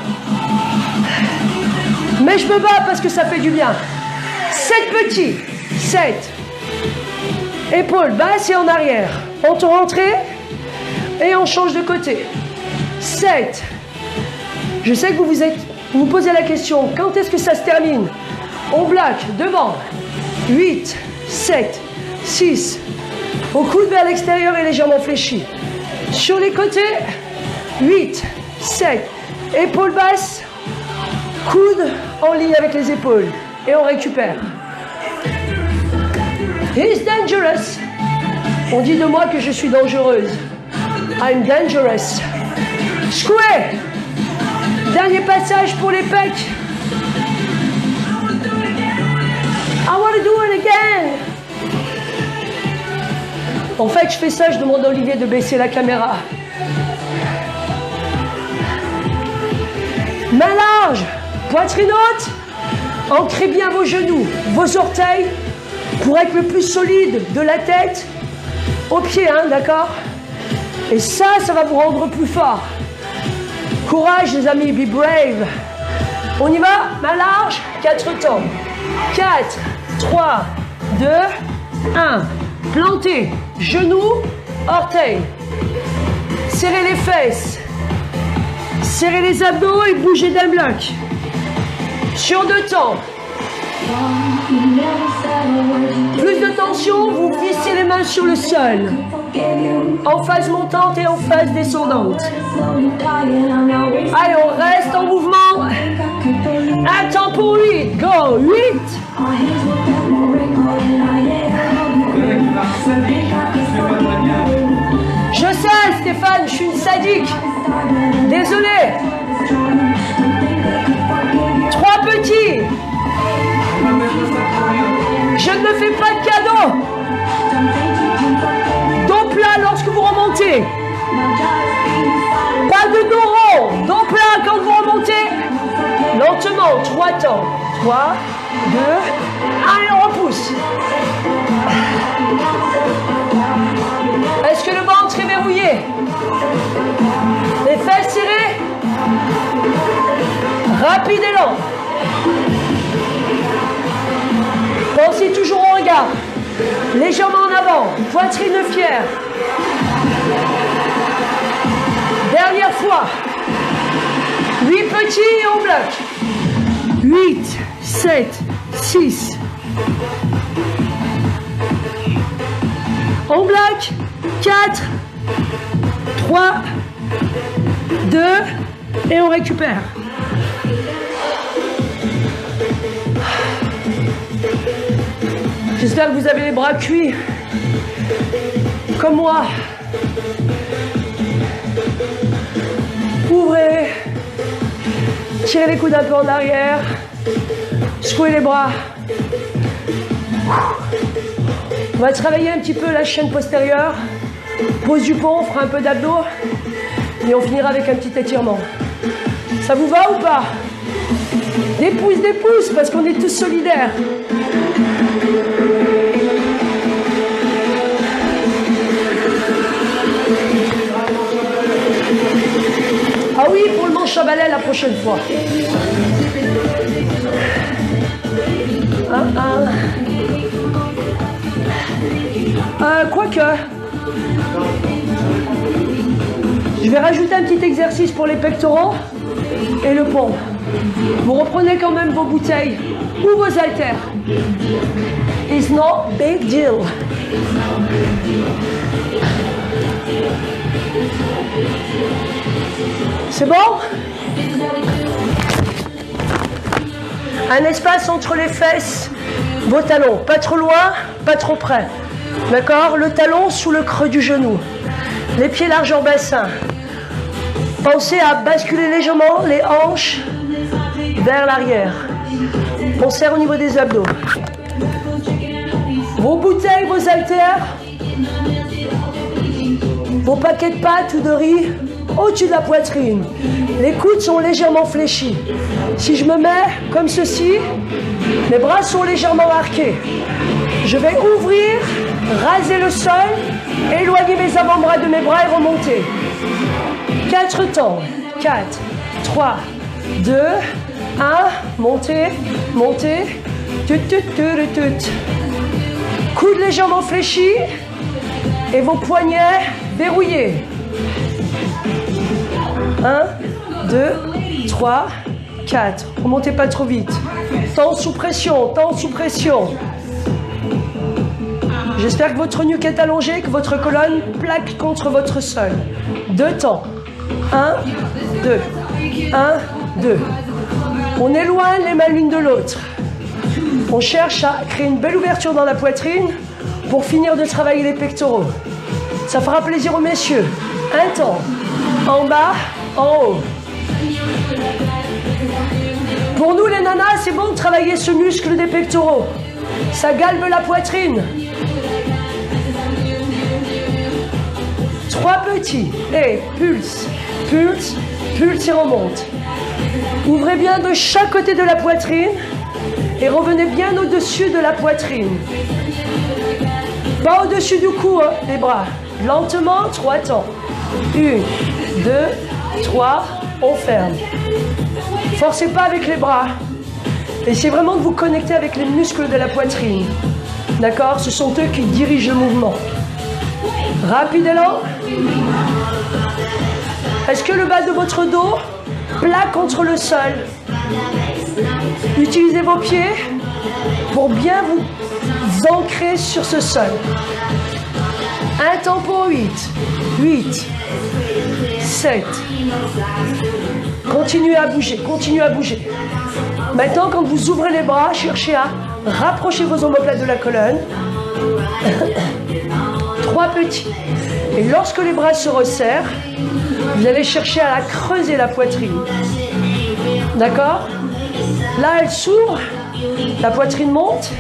Mais je me bats parce que ça fait du bien. 7 petits. 7. Épaules basses et en arrière. On tourne rentrée et on change de côté. 7. Je sais que vous vous posez la question, quand est-ce que ça se termine? On bloque devant. 8, 7, 6. Au coude vers l'extérieur et légèrement fléchi. Sur les côtés, 8, 7. Épaules basses. Coude en ligne avec les épaules. Et on récupère. He's dangerous. On dit de moi que je suis dangereuse. I'm dangerous. Square. Dernier passage pour les pecs. I want to do it again. En fait, je fais ça, je demande à Olivier de baisser la caméra. Main large, poitrine haute. Ancrez bien vos genoux, vos orteils pour être le plus solide de la tête aux pieds, hein, d'accord? Et ça va vous rendre plus fort. Courage les amis, be brave. On y va, main large, 4 temps. 4, 3, 2, 1. Plantez, genoux, orteils. Serrez les fesses. Serrez les abdos et bougez d'un bloc. Sur 2 temps. Plus de tension, vous vissez les mains sur le sol. En phase montante et en phase descendante. Allez, on reste en mouvement. Un temps pour 8. Go, 8. Je sais, Stéphane, je suis une sadique. Désolé. 3 petits. Je ne me fais pas de cadeau. Dos plat lorsque vous remontez. Pas de dos rond. Dos plat quand Lentement, 3 temps. 3, 2, 1 et on repousse. Est-ce que le ventre est verrouillé? Les fesses serrées? Rapide et lent. Pensez toujours au regard. Légèrement en avant. Poitrine fière. Dernière fois. 8 petits et on bloque. 8, 7, 6. On bloque. 4, 3, 2 et on récupère. J'espère que vous avez les bras cuits, comme moi. Ouvrez, tirez les coudes un peu en arrière, secouez les bras. On va travailler un petit peu la chaîne postérieure, pose du pont, on fera un peu d'abdos et on finira avec un petit étirement. Ça vous va ou pas? Des pouces, parce qu'on est tous solidaires. Ah oui, pour le manche à balai la prochaine fois. Quoique, je vais rajouter un petit exercice pour les pectoraux et le pont. Vous reprenez quand même vos bouteilles ou vos haltères. It's not big deal. C'est bon? Un espace entre les fesses, vos talons. Pas trop loin, pas trop près. D'accord? Le talon sous le creux du genou. Les pieds largeur bassin. Pensez à basculer légèrement les hanches vers l'arrière. On serre au niveau des abdos. Vos bouteilles, vos haltères, vos paquets de pâtes ou de riz au-dessus de la poitrine. Les coudes sont légèrement fléchis. Si je me mets comme ceci, mes bras sont légèrement arqués. Je vais ouvrir, raser le sol, éloigner mes avant-bras de mes bras et remonter. 4 temps. 4, 3, 2, 1. Montez, montez. Tut, tut, tut, tut. Coudes légèrement fléchis et vos poignets verrouillés. 1, 2, 3, 4. Remontez pas trop vite. Temps sous pression, temps sous pression. J'espère que votre nuque est allongée, que votre colonne plaque contre votre sol. 2 temps. 1, 2. 1, 2. On éloigne les mains l'une de l'autre. On cherche à créer une belle ouverture dans la poitrine pour finir de travailler les pectoraux. Ça fera plaisir aux messieurs. 1 temps. En bas, en haut. Pour nous les nanas, c'est bon de travailler ce muscle des pectoraux. Ça galbe la poitrine. 3 petits. Et pulse, pulse, pulse et remonte. Ouvrez bien de chaque côté de la poitrine et revenez bien au-dessus de la poitrine. Pas au-dessus du cou, hein, les bras. Lentement, 3 temps. 1, 2, 3, on ferme. Forcez pas avec les bras. Essayez vraiment de vous connecter avec les muscles de la poitrine. D'accord? Ce sont eux qui dirigent le mouvement. Rapide et lent. Est-ce que le bas de votre dos plaque contre le sol? Utilisez vos pieds pour bien vous ancrer sur ce sol. Un temps pour 8. 8. 7. Continuez à bouger, continuez à bouger. Maintenant, quand vous ouvrez les bras, cherchez à rapprocher vos omoplates de la colonne. 3 petits. Et lorsque les bras se resserrent, vous allez chercher à creuser la poitrine. D'accord? Là, elle s'ouvre, la poitrine monte.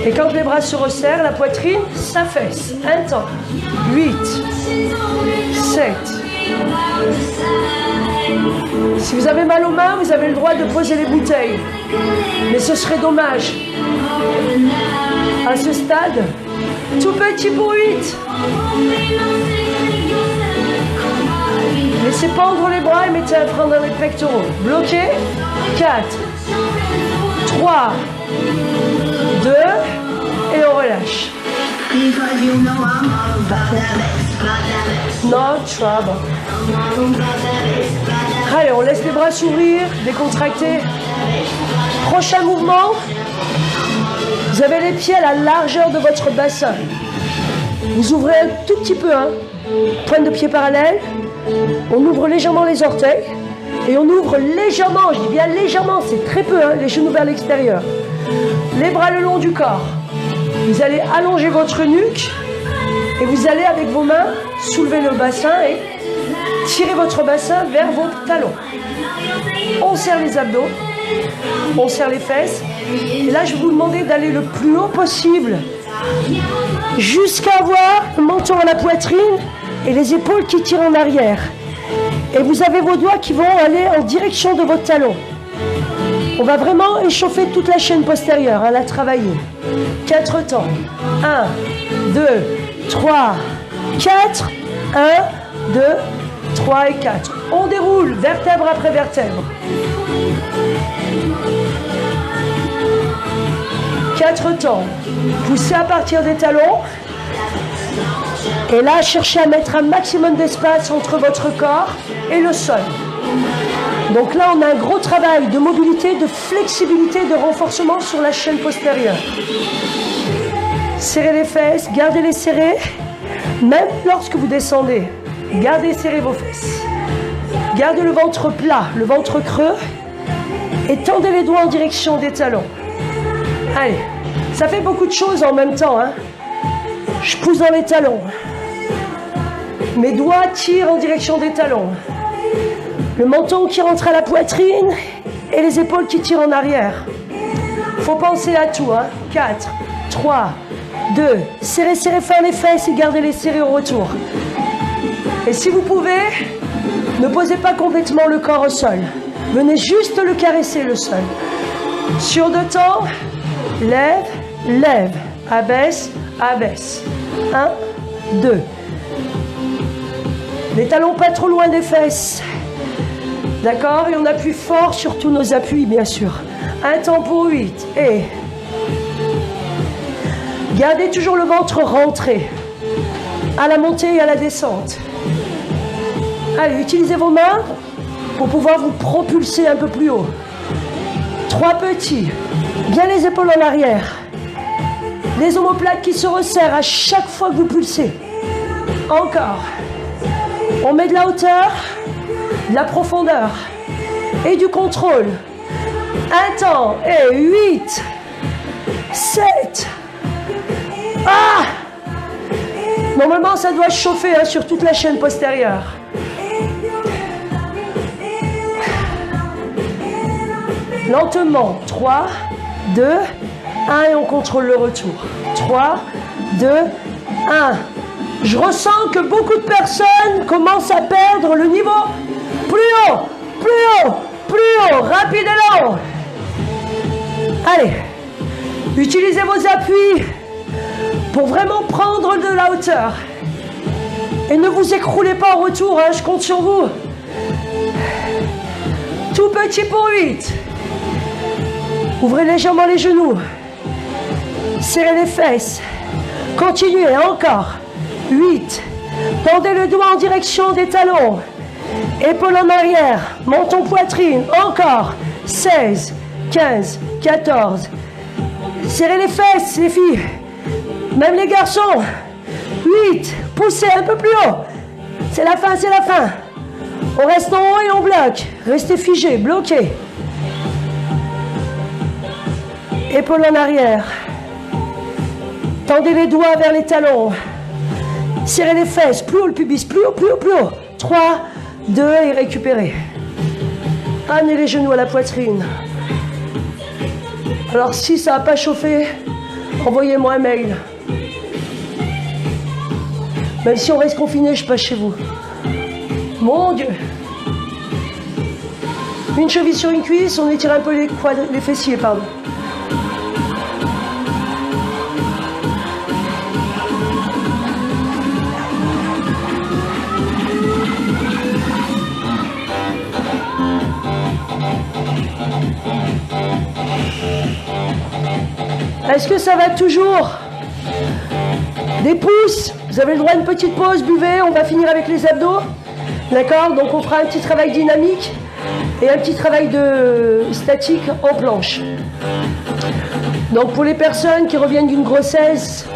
Et quand les bras se resserrent, la poitrine s'affaisse. Un temps. 8, 7, Si vous avez mal aux mains, vous avez le droit de poser les bouteilles. Mais ce serait dommage. À ce stade, tout petit pour 8. Laissez pendre les bras et mettez un frein dans les pectoraux. Bloqué. 4, 3, 2, et on relâche. No trouble. Allez, on laisse les bras s'ouvrir, décontracter. Prochain mouvement. Vous avez les pieds à la largeur de votre bassin. Vous ouvrez un tout petit peu, hein. Pointe de pied parallèle. On ouvre légèrement les orteils. Et on ouvre légèrement, je dis bien légèrement, c'est très peu, hein, les genoux vers l'extérieur. Les bras le long du corps. Vous allez allonger votre nuque. Et vous allez, avec vos mains, soulever le bassin et tirer votre bassin vers vos talons. On serre les abdos. On serre les fesses. Et là, je vais vous demander d'aller le plus haut possible jusqu'à avoir le menton à la poitrine et les épaules qui tirent en arrière. Et vous avez vos doigts qui vont aller en direction de votre talon. On va vraiment échauffer toute la chaîne postérieure, la travailler. 4 temps. 1, 2, 3, 4. 1, 2, 3 et 4. On déroule vertèbre après vertèbre. 4 temps. Poussez à partir des talons. Et là, cherchez à mettre un maximum d'espace entre votre corps et le sol. Donc là, on a un gros travail de mobilité, de flexibilité, de renforcement sur la chaîne postérieure. Serrez les fesses, gardez-les serrées. Même lorsque vous descendez, gardez serrées vos fesses. Gardez le ventre plat, le ventre creux. Et tendez les doigts en direction des talons. Allez, ça fait beaucoup de choses en même temps, hein. Je pousse dans les talons. Mes doigts tirent en direction des talons. Le menton qui rentre à la poitrine et les épaules qui tirent en arrière. Faut penser à tout, hein. 4, 3, 2. Serrez, serrez fort les fesses et gardez-les serrées au retour. Et si vous pouvez, ne posez pas complètement le corps au sol. Venez juste le caresser, le sol. Sur 2 temps, lève, lève. Abaisse, abaisse. 1, 2. Les talons pas trop loin des fesses. D'accord? Et on appuie fort sur tous nos appuis, bien sûr. 1 temps pour 8. Et gardez toujours le ventre rentré. À la montée et à la descente. Allez, utilisez vos mains pour pouvoir vous propulser un peu plus haut. 3 petits. Bien les épaules en arrière. Les omoplates qui se resserrent à chaque fois que vous pulsez. Encore. On met de la hauteur, de la profondeur et du contrôle. 1 temps et 8, 7. Ah! Normalement, ça doit chauffer, hein, sur toute la chaîne postérieure. Lentement. 3, 2, 1 et on contrôle le retour. 3, 2, 1. Je ressens que beaucoup de personnes commencent à perdre le niveau. Plus haut, plus haut, plus haut, rapide et lent. Allez, utilisez vos appuis pour vraiment prendre de la hauteur. Et ne vous écroulez pas en retour, hein, je compte sur vous. Tout petit pour 8. Ouvrez légèrement les genoux. Serrez les fesses. Continuez, encore. 8. Tendez le doigt en direction des talons. Épaules en arrière. Menton, poitrine. Encore. 16, 15, 14. Serrez les fesses, les filles. Même les garçons. 8. Poussez un peu plus haut. C'est la fin, c'est la fin. On reste en haut et on bloque. Restez figés, bloqués. Épaules en arrière. Tendez les doigts vers les talons. Serrez les fesses, plus haut le pubis, plus haut, plus haut, plus haut. 3, 2 et récupérez. Amenez les genoux à la poitrine. Alors si ça n'a pas chauffé, envoyez-moi un mail. Même si on reste confiné, je passe chez vous. Mon Dieu. Une cheville sur une cuisse, on étire un peu les fessiers, pardon. Est-ce que ça va toujours? Des pouces, vous avez le droit à une petite pause, buvez, on va finir avec les abdos. D'accord? Donc on fera un petit travail dynamique et un petit travail de statique en planche. Donc pour les personnes qui reviennent d'une grossesse,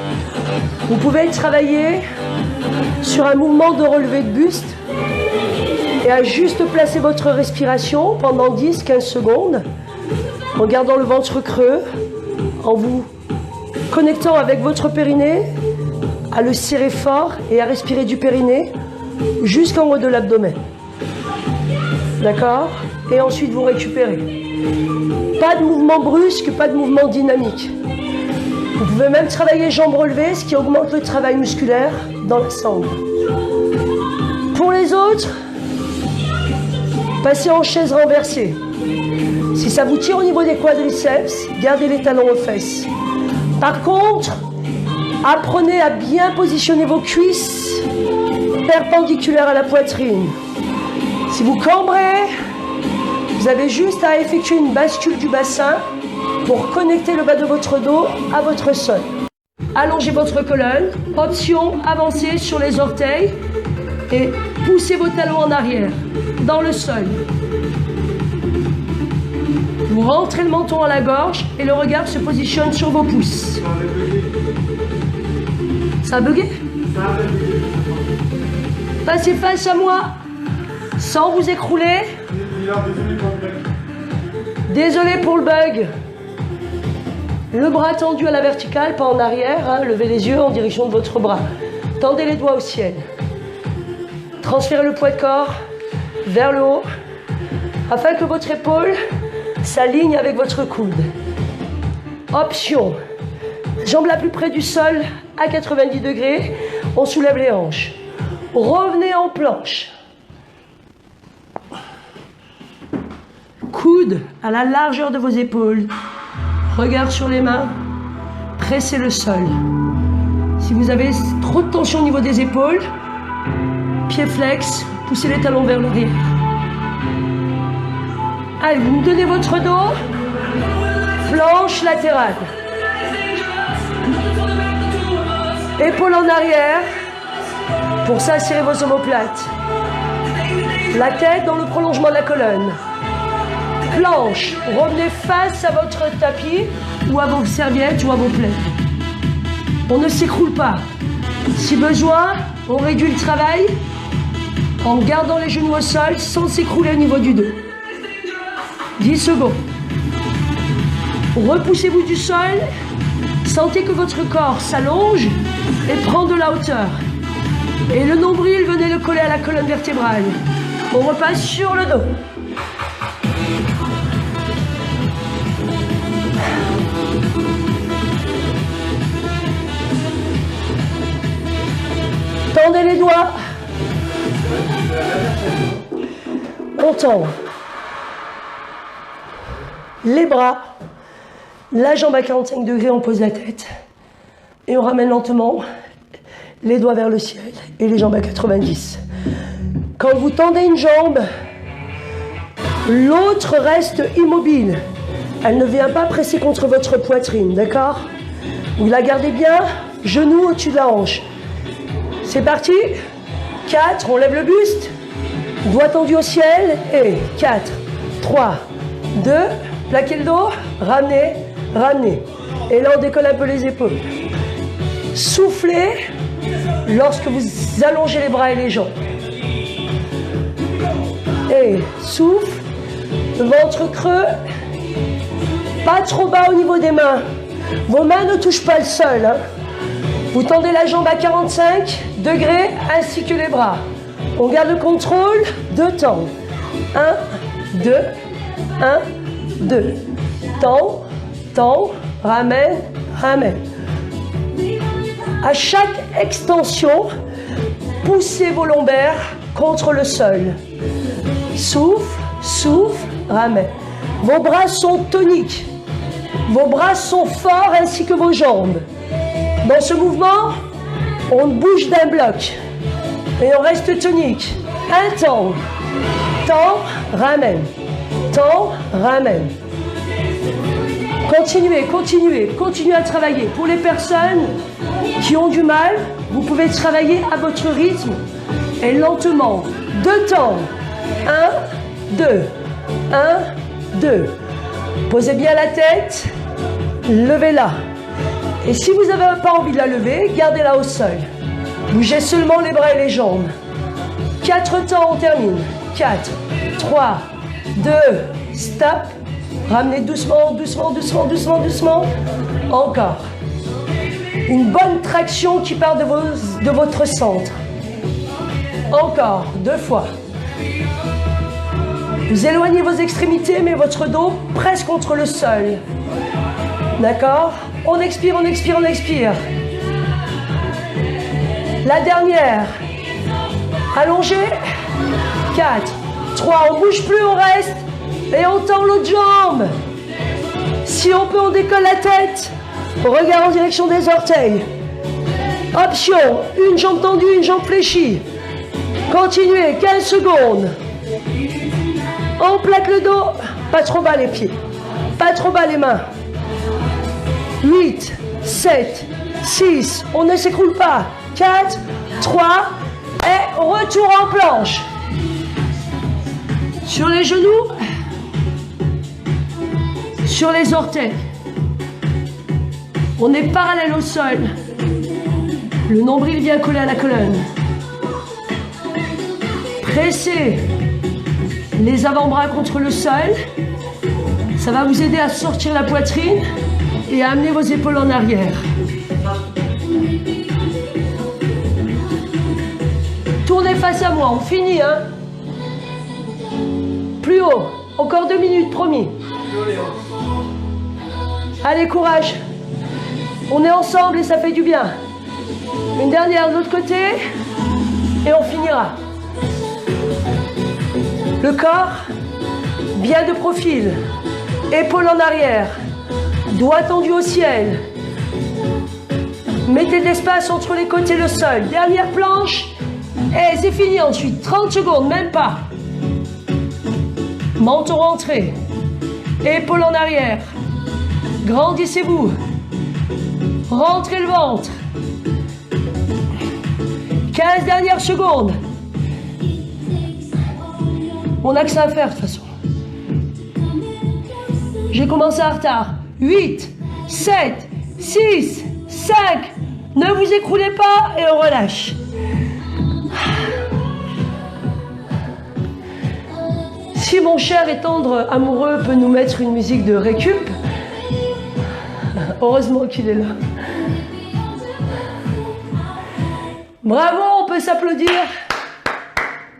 vous pouvez travailler sur un mouvement de relevé de buste et à juste placer votre respiration pendant 10-15 secondes en gardant le ventre creux, en vous connectant avec votre périnée, à le serrer fort et à respirer du périnée jusqu'en haut de l'abdomen. D'accord? Et ensuite vous récupérez. Pas de mouvement brusque, pas de mouvement dynamique. Vous pouvez même travailler jambes relevées, ce qui augmente le travail musculaire dans la sangle. Pour les autres, passez en chaise renversée. Si ça vous tire au niveau des quadriceps, gardez les talons aux fesses. Par contre, apprenez à bien positionner vos cuisses perpendiculaires à la poitrine. Si vous cambrez, vous avez juste à effectuer une bascule du bassin pour connecter le bas de votre dos à votre sol. Allongez votre colonne. Option, avancez sur les orteils et poussez vos talons en arrière, dans le sol. Vous rentrez le menton à la gorge et le regard se positionne sur vos pouces. Ça a bugué? Passez face à moi, sans vous écrouler. Désolé pour le bug. Le bras tendu à la verticale, pas en arrière. Hein, levez les yeux en direction de votre bras. Tendez les doigts au ciel. Transférez le poids de corps vers le haut, afin que votre épaule s'aligne avec votre coude. Option, jambe la plus près du sol à 90 degrés, on soulève les hanches. Revenez en planche. Coude à la largeur de vos épaules. Regard sur les mains. Pressez le sol. Si vous avez trop de tension au niveau des épaules, pied flex, poussez les talons vers l'arrière. Allez, vous me donnez votre dos. Planche latérale. Épaules en arrière. Pour ça, serrez vos omoplates. La tête dans le prolongement de la colonne. Planche. Revenez face à votre tapis ou à vos serviettes ou à vos plaies. On ne s'écroule pas. Si besoin, on réduit le travail en gardant les genoux au sol sans s'écrouler au niveau du dos. 10 secondes. Repoussez-vous du sol. Sentez que votre corps s'allonge et prend de la hauteur. Et le nombril, venez le coller à la colonne vertébrale. On repasse sur le dos. Tendez les doigts. On tend les bras, la jambe à 45 degrés, on pose la tête et on ramène lentement les doigts vers le ciel et les jambes à 90. Quand vous tendez une jambe, l'autre reste immobile. Elle ne vient pas presser contre votre poitrine, d'accord? Vous la gardez bien, genou au-dessus de la hanche. C'est parti. 4, on lève le buste, doigt tendu au ciel, et 4, 3, 2, plaquez le dos, ramenez, ramenez. Et là, on décolle un peu les épaules. Soufflez lorsque vous allongez les bras et les jambes. Et souffle, ventre creux, pas trop bas au niveau des mains. Vos mains ne touchent pas le sol. Hein. Vous tendez la jambe à 45 degrés ainsi que les bras. On garde le contrôle, 2 temps. 1, 2, 1, 2. Tend, tend, ramène, ramène. À chaque extension, poussez vos lombaires contre le sol. Souffle, souffle, ramène. Vos bras sont toniques. Vos bras sont forts ainsi que vos jambes. Dans ce mouvement, on bouge d'un bloc. Et on reste tonique. Un temps. Temps, ramène. Temps, ramène. Continuez, continuez, continuez à travailler. Pour les personnes qui ont du mal, vous pouvez travailler à votre rythme et lentement. 2 temps. 1, 2. 1, 2. Posez bien la tête. Levez-la. Et si vous n'avez pas envie de la lever, gardez-la au sol. Bougez seulement les bras et les jambes. 4 temps, on termine. 4, 3, 2, stop. Ramenez doucement, doucement, doucement, doucement, doucement. Encore. Une bonne traction qui part de votre centre. Encore, 2 fois. Vous éloignez vos extrémités, mais votre dos presque contre le sol. D'accord? On expire, on expire, on expire. La dernière. Allongez. 4, 3, on bouge plus, on reste. Et on tend l'autre jambe. Si on peut, on décolle la tête. On regarde en direction des orteils. Option, une jambe tendue, une jambe fléchie. Continuez, 15 secondes. On plaque le dos. Pas trop bas les pieds. Pas trop bas les mains. 8, 7, 6. On ne s'écroule pas. 4, 3. Et retour en planche. Sur les genoux. Sur les orteils. On est parallèle au sol. Le nombril vient coller à la colonne. Pressez les avant-bras contre le sol. Ça va vous aider à sortir la poitrine et à amener vos épaules en arrière. Tournez face à moi, on finit, hein. Plus haut, encore 2 minutes, promis. Allez, courage. On est ensemble et ça fait du bien. Une dernière de l'autre côté et on finira. Le corps bien de profil, épaules en arrière, doigts tendus au ciel. Mettez de l'espace entre les côtés et le sol. Dernière planche et c'est fini ensuite. 30 secondes, même pas. Menton rentré, épaules en arrière. Grandissez-vous. Rentrez le ventre. 15 dernières secondes. On n'a que ça à faire de toute façon. J'ai commencé en retard. 8, 7, 6, 5. Ne vous écroulez pas et on relâche. Si mon cher et tendre amoureux peut nous mettre une musique de récup, heureusement qu'il est là. Bravo, on peut s'applaudir.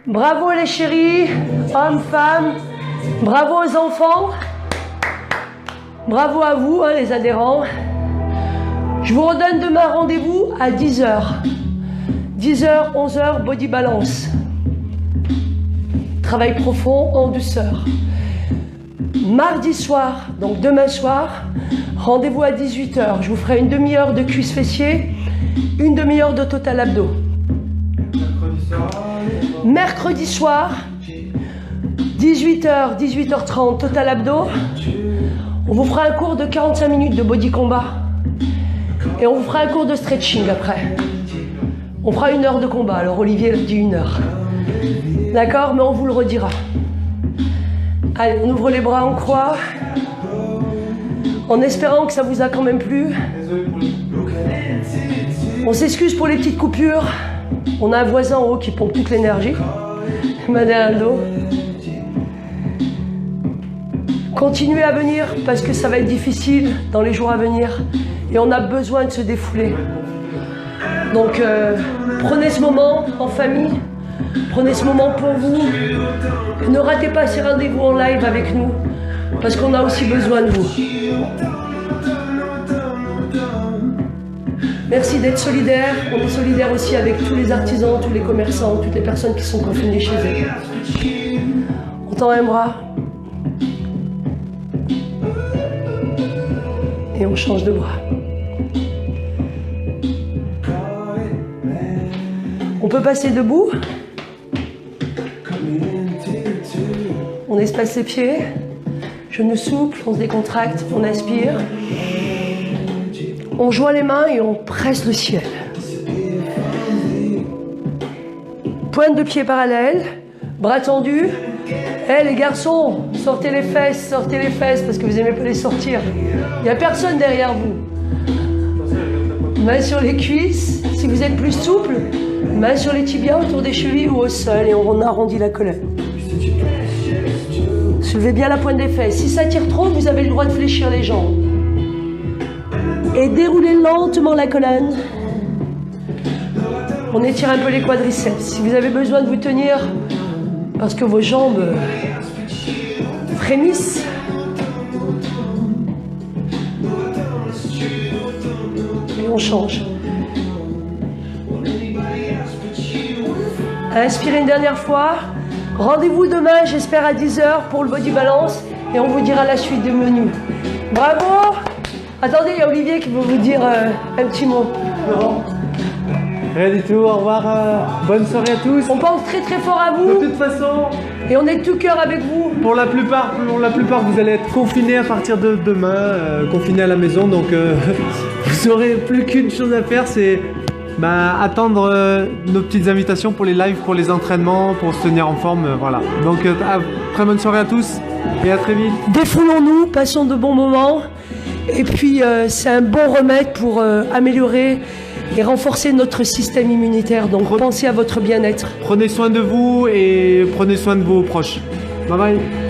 Bravo les chéris, hommes, femmes. Bravo aux enfants. Bravo à vous, hein, les adhérents. Je vous redonne demain rendez-vous à 10h. 10h, 11h, body balance. Travail profond en douceur. Mardi soir, donc demain soir, rendez-vous à 18h. Je vous ferai une demi-heure de cuisses fessiers, une demi-heure de total abdos. Mercredi soir, 18h, 18h30, total abdos. On vous fera un cours de 45 minutes de body combat. Et on vous fera un cours de stretching après. On fera 1 heure de combat. Alors Olivier dit 1 heure. D'accord, mais on vous le redira. Allez, on ouvre les bras en croix. En espérant que ça vous a quand même plu. On s'excuse pour les petites coupures. On a un voisin en haut qui pompe toute l'énergie. Madame Aldo. Continuez à venir parce que ça va être difficile dans les jours à venir. Et on a besoin de se défouler. Donc prenez ce moment en famille. Prenez ce moment pour vous. Ne ratez pas ces rendez-vous en live avec nous. Parce qu'on a aussi besoin de vous. Merci d'être solidaires. On est solidaires aussi avec tous les artisans, tous les commerçants, toutes les personnes qui sont confinées chez elles. On tend un bras. Et on change de bras. On peut passer debout. On espace les pieds. Genoux souples, on se décontracte, on inspire. On joint les mains et on presse le ciel. Pointe de pied parallèle, bras tendus. Les garçons, sortez les fesses parce que vous n'aimez pas les sortir. Il n'y a personne derrière vous. Main sur les cuisses, si vous êtes plus souple, main sur les tibias autour des chevilles ou au sol et on arrondit la colonne. Soulevez bien la pointe des fesses. Si ça tire trop, vous avez le droit de fléchir les jambes. Et déroulez lentement la colonne. On étire un peu les quadriceps. Si vous avez besoin de vous tenir parce que vos jambes frémissent, et on change. Inspirez une dernière fois. Rendez-vous demain, j'espère à 10h pour le body balance et on vous dira la suite du menu. Bravo! Attendez, il y a Olivier qui veut vous dire un petit mot. Non. Rien du tout, au revoir, bonne soirée à tous. On pense très très fort à vous. De toute façon, et on est de tout cœur avec vous. pour la plupart, vous allez être confinés à partir de demain, confinés à la maison, donc vous aurez plus qu'une chose à faire, c'est attendre nos petites invitations pour les lives, pour les entraînements, pour se tenir en forme, voilà. Donc très bonne soirée à tous et à très vite. Défoulons-nous, passons de bons moments. Et puis c'est un bon remède pour améliorer et renforcer notre système immunitaire. Donc pensez à votre bien-être. Prenez soin de vous et prenez soin de vos proches. Bye bye.